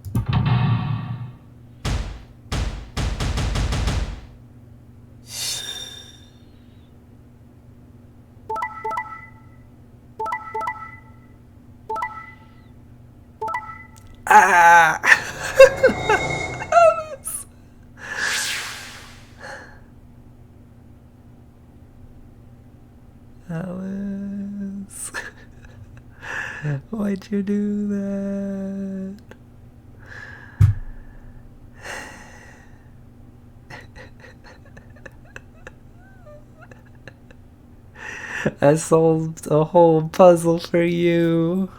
Speaker 1: Ah! Alice. Why'd you do that? I solved a whole puzzle for you.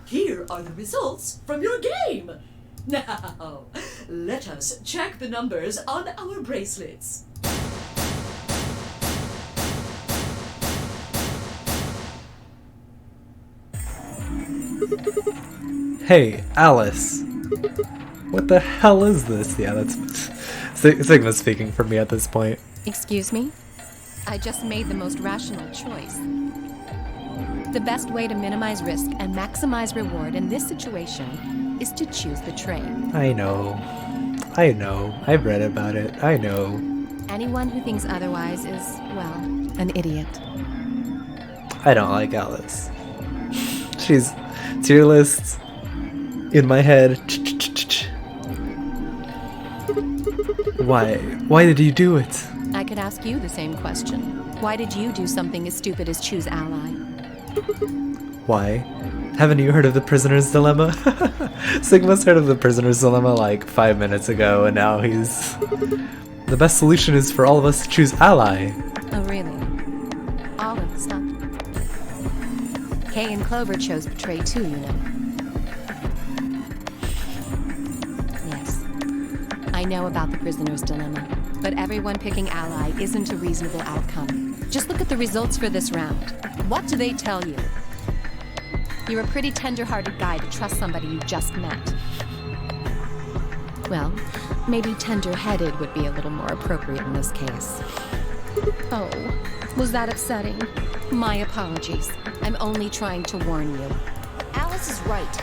Speaker 11: Here are the results from your game. Now, let us check the numbers on our bracelets.
Speaker 1: Hey, Alice. What the hell is this? Yeah, that's Sigma speaking for me at this point.
Speaker 8: Excuse me? I just made the most rational choice. The best way to minimize risk and maximize reward in this situation is to choose the train.
Speaker 1: I know. I've read about it. I know.
Speaker 8: Anyone who thinks otherwise is, well, an idiot.
Speaker 1: I don't like Alice. She's tier list in my head. Why? Why did you do it?
Speaker 8: I could ask you the same question. Why did you do something as stupid as choose ally?
Speaker 1: Why? Haven't you heard of the prisoner's dilemma? Sigma's heard of the prisoner's dilemma like 5 minutes ago, and now he's... The best solution is for all of us to choose ally.
Speaker 8: Oh, really? All of us, huh? Kay and Clover chose betray too, you know. Yes. I know about the prisoner's dilemma, but everyone picking ally isn't a reasonable outcome. Just look at the results for this round. What do they tell you? You're a pretty tender-hearted guy to trust somebody you just met. Well, maybe tender-headed would be a little more appropriate in this case. Oh, was that upsetting? My apologies. I'm only trying to warn you.
Speaker 4: Alice is right.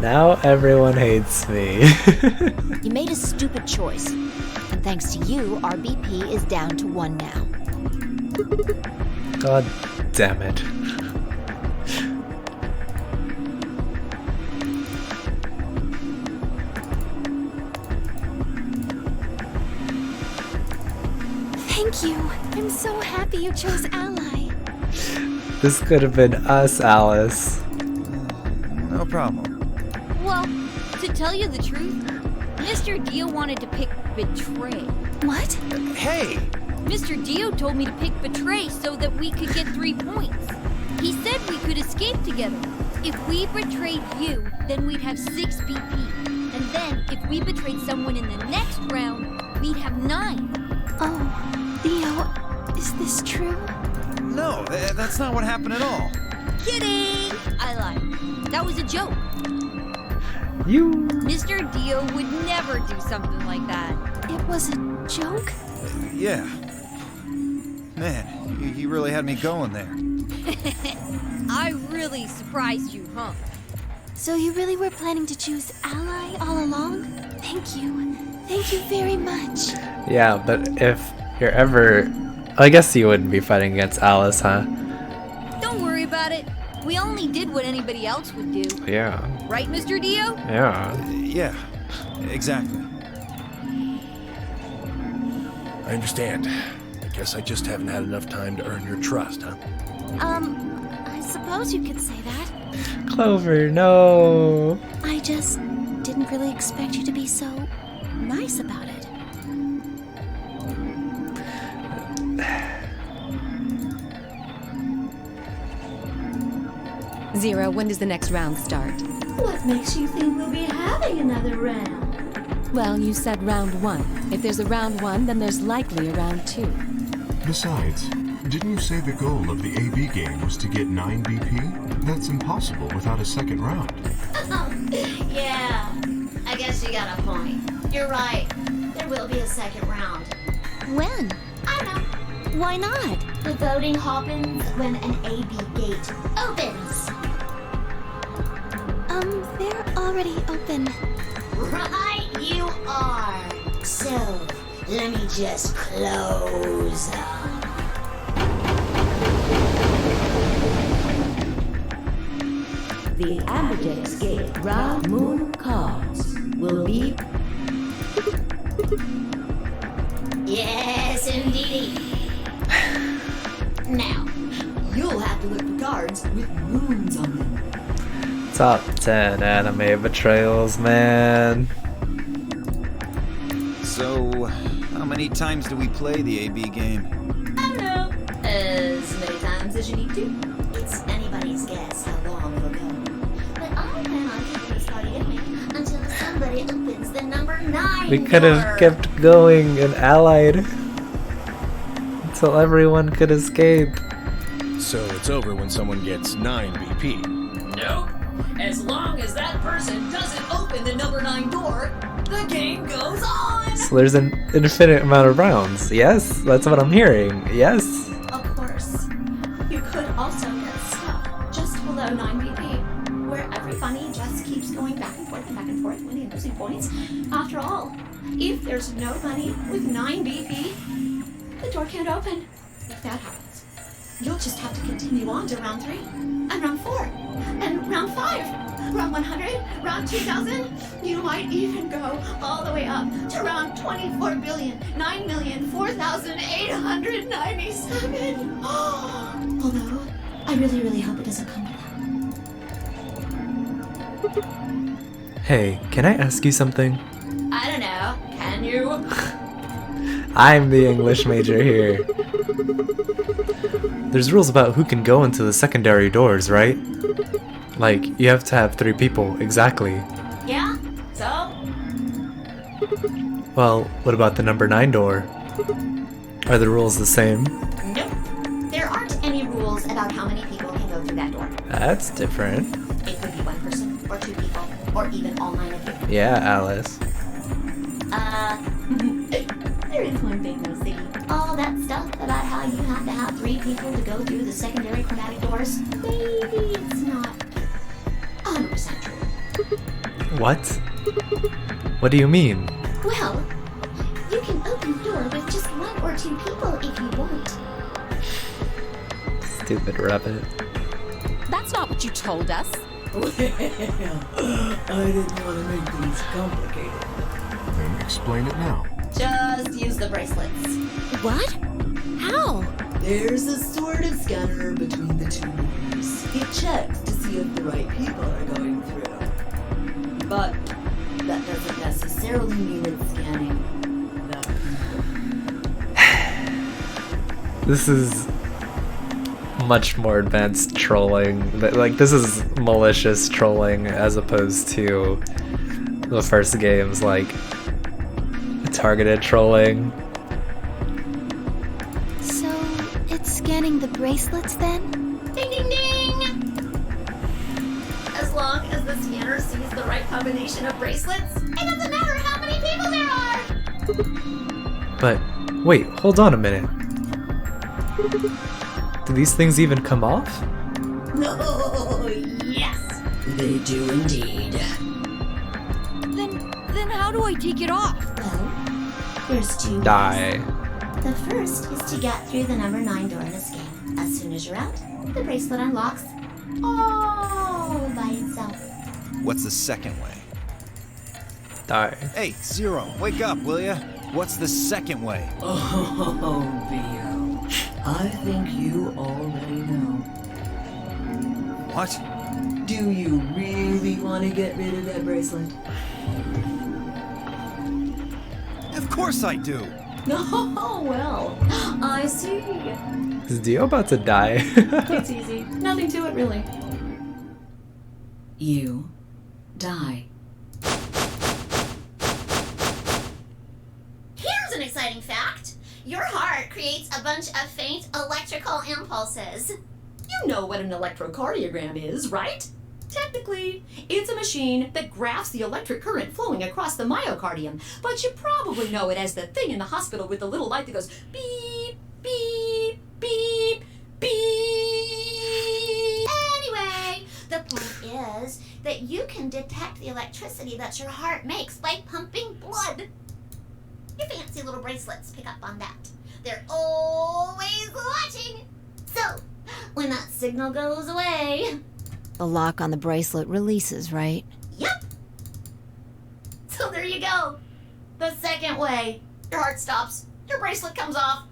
Speaker 1: Now everyone hates me.
Speaker 4: You made a stupid choice. And thanks to you, our BP is down to 1 now.
Speaker 1: God damn it.
Speaker 7: Thank you. I'm so happy you chose ally.
Speaker 1: This could have been us, Alice.
Speaker 3: No problem.
Speaker 6: Well, to tell you the truth, Mr. Dio wanted to pick betray.
Speaker 7: What?
Speaker 3: Hey!
Speaker 6: Mr. Dio told me to pick betray so that we could get 3 points. He said we could escape together. If we betrayed you, then we'd have 6 BP. And then, if we betrayed someone in the next round, we'd have 9.
Speaker 7: Oh, Dio, is this true?
Speaker 3: No, that's not what happened at all.
Speaker 6: Kidding! I lied. That was a joke.
Speaker 1: You.
Speaker 6: Mr. Dio would never do something like that.
Speaker 7: It was a joke?
Speaker 3: Yeah. Man, you really had me going there.
Speaker 6: I really surprised you, huh?
Speaker 7: So you really were planning to choose Ally all along? Thank you. Thank you very much.
Speaker 1: Yeah, but if you're ever... I guess you wouldn't be fighting against Alice, huh?
Speaker 6: Don't worry about it. We only did what anybody else would do.
Speaker 1: Yeah.
Speaker 6: Right, Mr. Dio?
Speaker 1: Yeah.
Speaker 3: Yeah, exactly.
Speaker 2: I understand. I guess I just haven't had enough time to earn your trust, huh?
Speaker 7: I suppose you could say that.
Speaker 1: Clover, no.
Speaker 7: I just didn't really expect you to be so nice about it.
Speaker 8: Zero, when does the next round start?
Speaker 10: What makes you think we'll be having another round?
Speaker 8: Well, you said round 1. If there's a round 1, then there's likely a round 2.
Speaker 5: Besides, didn't you say the goal of the AB game was to get 9 BP? That's impossible without a second round.
Speaker 9: Yeah, I guess you got a point. You're right. There will be a second round.
Speaker 7: When?
Speaker 9: I don't know.
Speaker 7: Why not?
Speaker 9: The voting happens when an AB gate opens.
Speaker 7: They're already open.
Speaker 9: Right, you are. So, let me just close them.
Speaker 10: The Ambidex Gate round moon cards will be...
Speaker 9: Yes, indeedy. Now,
Speaker 11: You'll have to look for cards with moons on them.
Speaker 1: Top 10 anime betrayals, man.
Speaker 3: So, how many times do we play the AB game?
Speaker 9: I don't know. As many times as you need to. It's anybody's guess how long it'll go. But I plan on keeping this party going until somebody opens the number 9
Speaker 1: We could have
Speaker 9: door.
Speaker 1: kept going and allied until everyone could escape.
Speaker 2: So it's over when someone gets 9 BP.
Speaker 11: Nope. As long as that person doesn't open the number 9 door, the game goes on.
Speaker 1: So there's an infinite amount of rounds. Yes, that's what I'm hearing. Yes.
Speaker 10: Of course. You could also get stuck just below 9 BP, where everybody just keeps going back and forth, winning and losing points. After all, if there's nobody with 9 BP, the door can't open. If that happens, you'll just have to continue on to round 3, and round 4, and round 5, round 100, round 2000. You might even go all the way up to round 24,9,004,897. Although, I really, really hope it doesn't come to that.
Speaker 1: Hey, can I ask you something?
Speaker 10: I don't know. Can you?
Speaker 1: I'm the English major here. There's rules about who can go into the secondary doors, right? Like, you have to have 3 people, exactly.
Speaker 10: Yeah? So?
Speaker 1: Well, what about the number 9 door? Are the rules the same?
Speaker 9: Nope. There aren't any rules about how many people can go through that door.
Speaker 1: That's different.
Speaker 9: It could be 1 person, or 2 people, or even all 9 of you.
Speaker 1: Yeah, Alice.
Speaker 9: There is one thing though, Ziggy. All that stuff about how you have to have 3 people to go through the secondary chromatic doors, maybe it's not 100% true.
Speaker 1: What? What do you mean?
Speaker 9: Well, you can open the door with just 1 or 2 people if you want.
Speaker 1: Stupid rabbit.
Speaker 8: That's not what you told us.
Speaker 11: Well, I didn't want to make things complicated.
Speaker 5: Then explain it now.
Speaker 10: Just use the bracelets.
Speaker 7: What? How?
Speaker 11: There's a sort of scanner between the 2 rooms. It checks to see if the right people are going through. But that doesn't necessarily mean it's scanning the people.
Speaker 1: This is much more advanced trolling. Like, this is malicious trolling as opposed to the first games, like targeted trolling.
Speaker 7: So, it's scanning the bracelets then?
Speaker 9: Ding ding ding! As long as the scanner sees the right combination of bracelets, it doesn't matter how many people there are!
Speaker 1: But, wait, hold on a minute. Do these things even come off?
Speaker 11: Oh, yes, they do indeed.
Speaker 6: Then how do I take it off?
Speaker 9: Well, there's two ways.
Speaker 1: Die.
Speaker 9: The first is to get through the number 9 door in a scan. As soon as you're out, the bracelet unlocks all by itself.
Speaker 3: What's the second way?
Speaker 1: Die.
Speaker 3: Hey, Zero, wake up, will ya? What's the second way?
Speaker 11: Oh, Bio. I think you already know.
Speaker 3: What?
Speaker 11: Do you really want to get rid of that bracelet?
Speaker 3: Of course I do.
Speaker 11: Oh, well, I see.
Speaker 1: Is Dio about to die?
Speaker 11: It's easy. Nothing to it, really. You die.
Speaker 9: Here's an exciting fact. Your heart creates a bunch of faint electrical impulses.
Speaker 11: You know what an electrocardiogram is, right? Technically, it's a machine that graphs the electric current flowing across the myocardium, but you probably know it as the thing in the hospital with the little light that goes beep, beep, beep, beep.
Speaker 9: Anyway, the point is that you can detect the electricity that your heart makes by pumping blood. Your fancy little bracelets pick up on that. They're always watching. So, when that signal goes away...
Speaker 4: The lock on the bracelet releases, right?
Speaker 9: Yep. So there you go. The second way. Your heart stops. Your bracelet comes off.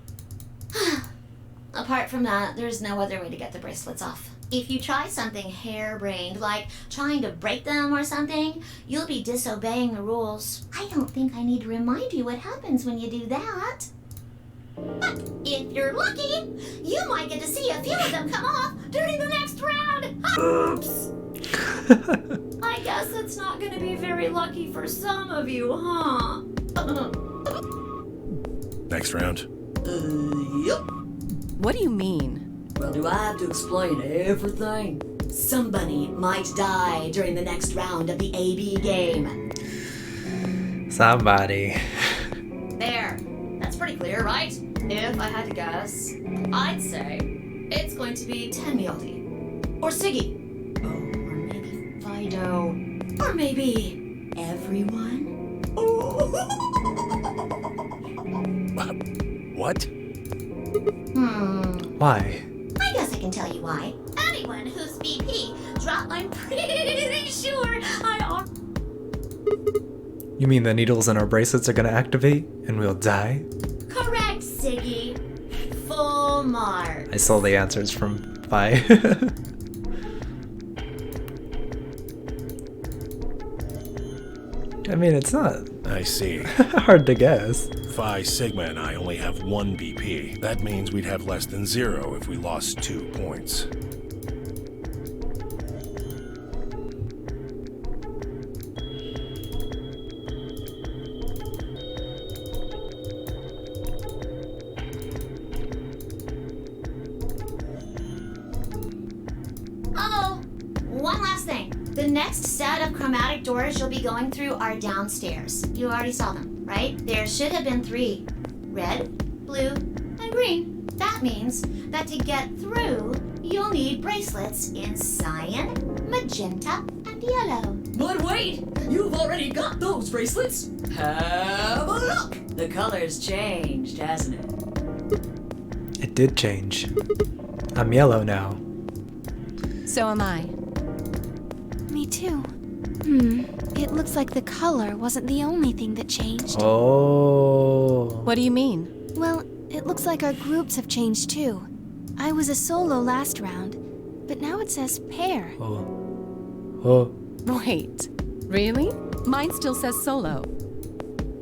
Speaker 9: Apart from that, there's no other way to get the bracelets off. If you try something harebrained, like trying to break them or something, you'll be disobeying the rules. I don't think I need to remind you what happens when you do that. But if you're lucky, you might get to see a few of them come off during the next round. Oops. I guess it's not going to be very lucky for some of you, huh?
Speaker 2: Next round.
Speaker 11: Yep.
Speaker 8: What do you mean?
Speaker 11: Well, do I have to explain everything? Somebody might die during the next round of the AB game.
Speaker 1: Somebody.
Speaker 9: There. That's pretty clear, right? If I had to guess, I'd say it's going to be Tenmialdi. Or Siggy. Oh, or maybe Fido. Or maybe everyone.
Speaker 2: What?
Speaker 1: Why?
Speaker 9: I guess I can tell you why. Anyone who's BP drop, I'm pretty sure I are.
Speaker 1: You mean the needles in our bracelets are gonna activate and we'll die?
Speaker 9: Correct, Siggy. Full mark.
Speaker 1: I stole the answers from Vi. I mean, it's not
Speaker 2: I see.
Speaker 1: hard to guess.
Speaker 2: Phi Sigma and I only have 1 BP. That means we'd have less than 0 if we lost 2 points.
Speaker 9: Oh, one last thing. The next set of chromatic doors you'll be going through are downstairs. You already saw them, right? There should have been 3. Red, blue, and green. That means that to get through, you'll need bracelets in cyan, magenta, and yellow.
Speaker 11: But wait! You've already got those bracelets! Have a look! The color's changed, hasn't it?
Speaker 1: It did change. I'm yellow now.
Speaker 8: So am I.
Speaker 7: Me too. It looks like the color wasn't the only thing that changed.
Speaker 1: Oh.
Speaker 8: What do you mean?
Speaker 7: Well, it looks like our groups have changed too. I was a solo last round, but now it says pair.
Speaker 1: Oh.
Speaker 8: Wait, really? Mine still says solo.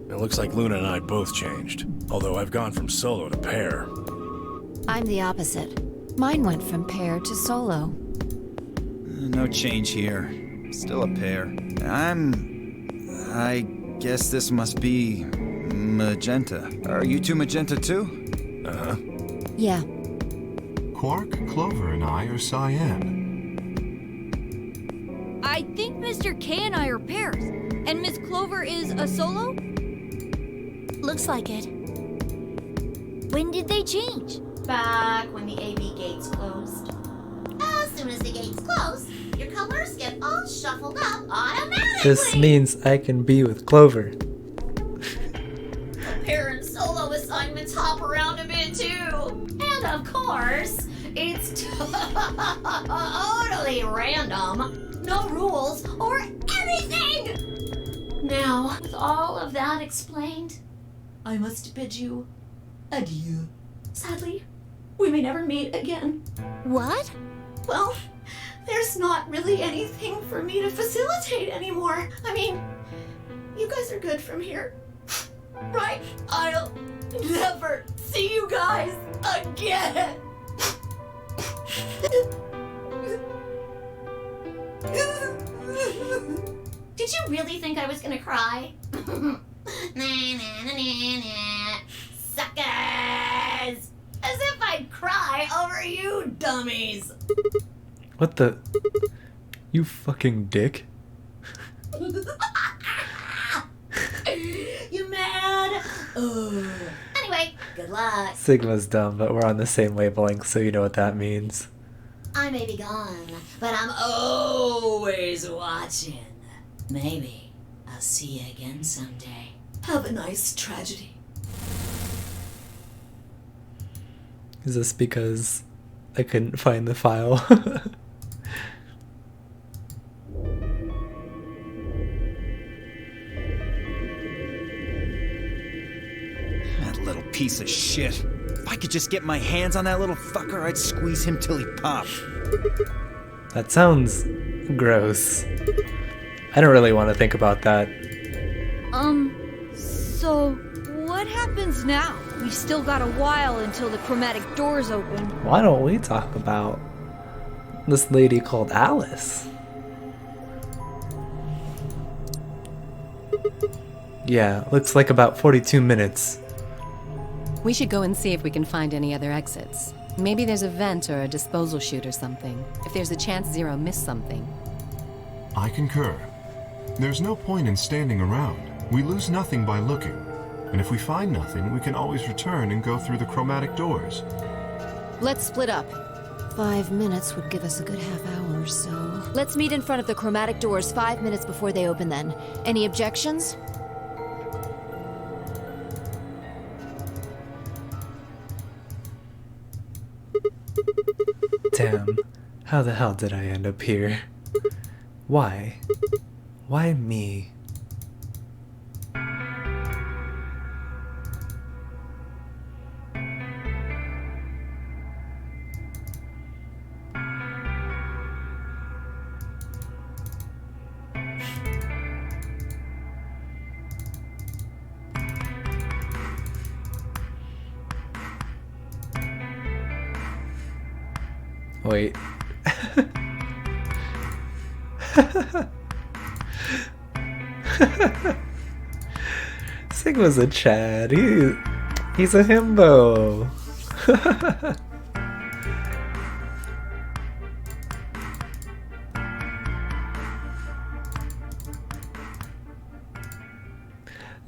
Speaker 2: It looks like Luna and I both changed. Although I've gone from solo to pair.
Speaker 4: I'm the opposite. Mine went from pair to solo.
Speaker 3: No change here. Still a pair. I guess this must be magenta. Are you two magenta too?
Speaker 2: Uh-huh.
Speaker 4: Yeah.
Speaker 5: Quark, Clover, and I are cyan.
Speaker 6: I Mr. K and I are pairs, and Miss Clover is a solo?
Speaker 7: Looks like it.
Speaker 6: When did they change?
Speaker 9: Back when the AB gates closed. As soon as the gates close, your colors get all shuffled up automatically.
Speaker 1: This means I can be with Clover.
Speaker 9: The pair and solo assignments hop around a bit too. And of course, it's totally random. No rules or anything. Now, with all of that explained, I must bid you adieu. Sadly, we may never meet again.
Speaker 7: What?
Speaker 9: Well, there's not really anything for me to facilitate anymore. I mean, you guys are good from here, right? I'll never see you guys again. Did you really think I was gonna cry? Suckers! As if I'd cry over you dummies!
Speaker 1: What the? You fucking dick.
Speaker 9: You mad? Anyway, good luck.
Speaker 1: Sigma's dumb, but we're on the same wavelength, so you know what that means.
Speaker 9: I may be gone, but I'm always watching. Maybe I'll see you again someday. Have a nice tragedy.
Speaker 1: Is this because I couldn't find the file?
Speaker 3: That little piece of shit. If I could just get my hands on that little fucker, I'd squeeze him till he popped.
Speaker 1: That sounds gross. I don't really want to think about that.
Speaker 6: So what happens now? We still got a while until the chromatic doors open.
Speaker 1: Why don't we talk about this lady called Alice? Yeah, looks like about 42 minutes.
Speaker 8: We should go and see if we can find any other exits. Maybe there's a vent or a disposal chute or something. If there's a chance Zero missed something.
Speaker 5: I concur. There's no point in standing around. We lose nothing by looking. And if we find nothing, we can always return and go through the chromatic doors.
Speaker 8: Let's split up.
Speaker 4: 5 minutes would give us a good half hour or so. Let's meet in front of the chromatic doors 5 minutes before they open then. Any objections?
Speaker 1: Damn, how the hell did I end up here? Why? Why me? Wait. Sigma's a Chad. He's a himbo.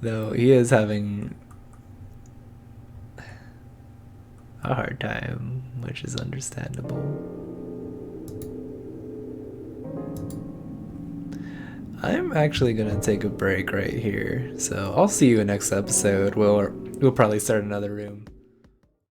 Speaker 1: Though he is having a hard time, which is understandable. I'm actually gonna take a break right here, so I'll see you in next episode. We'll probably start another room.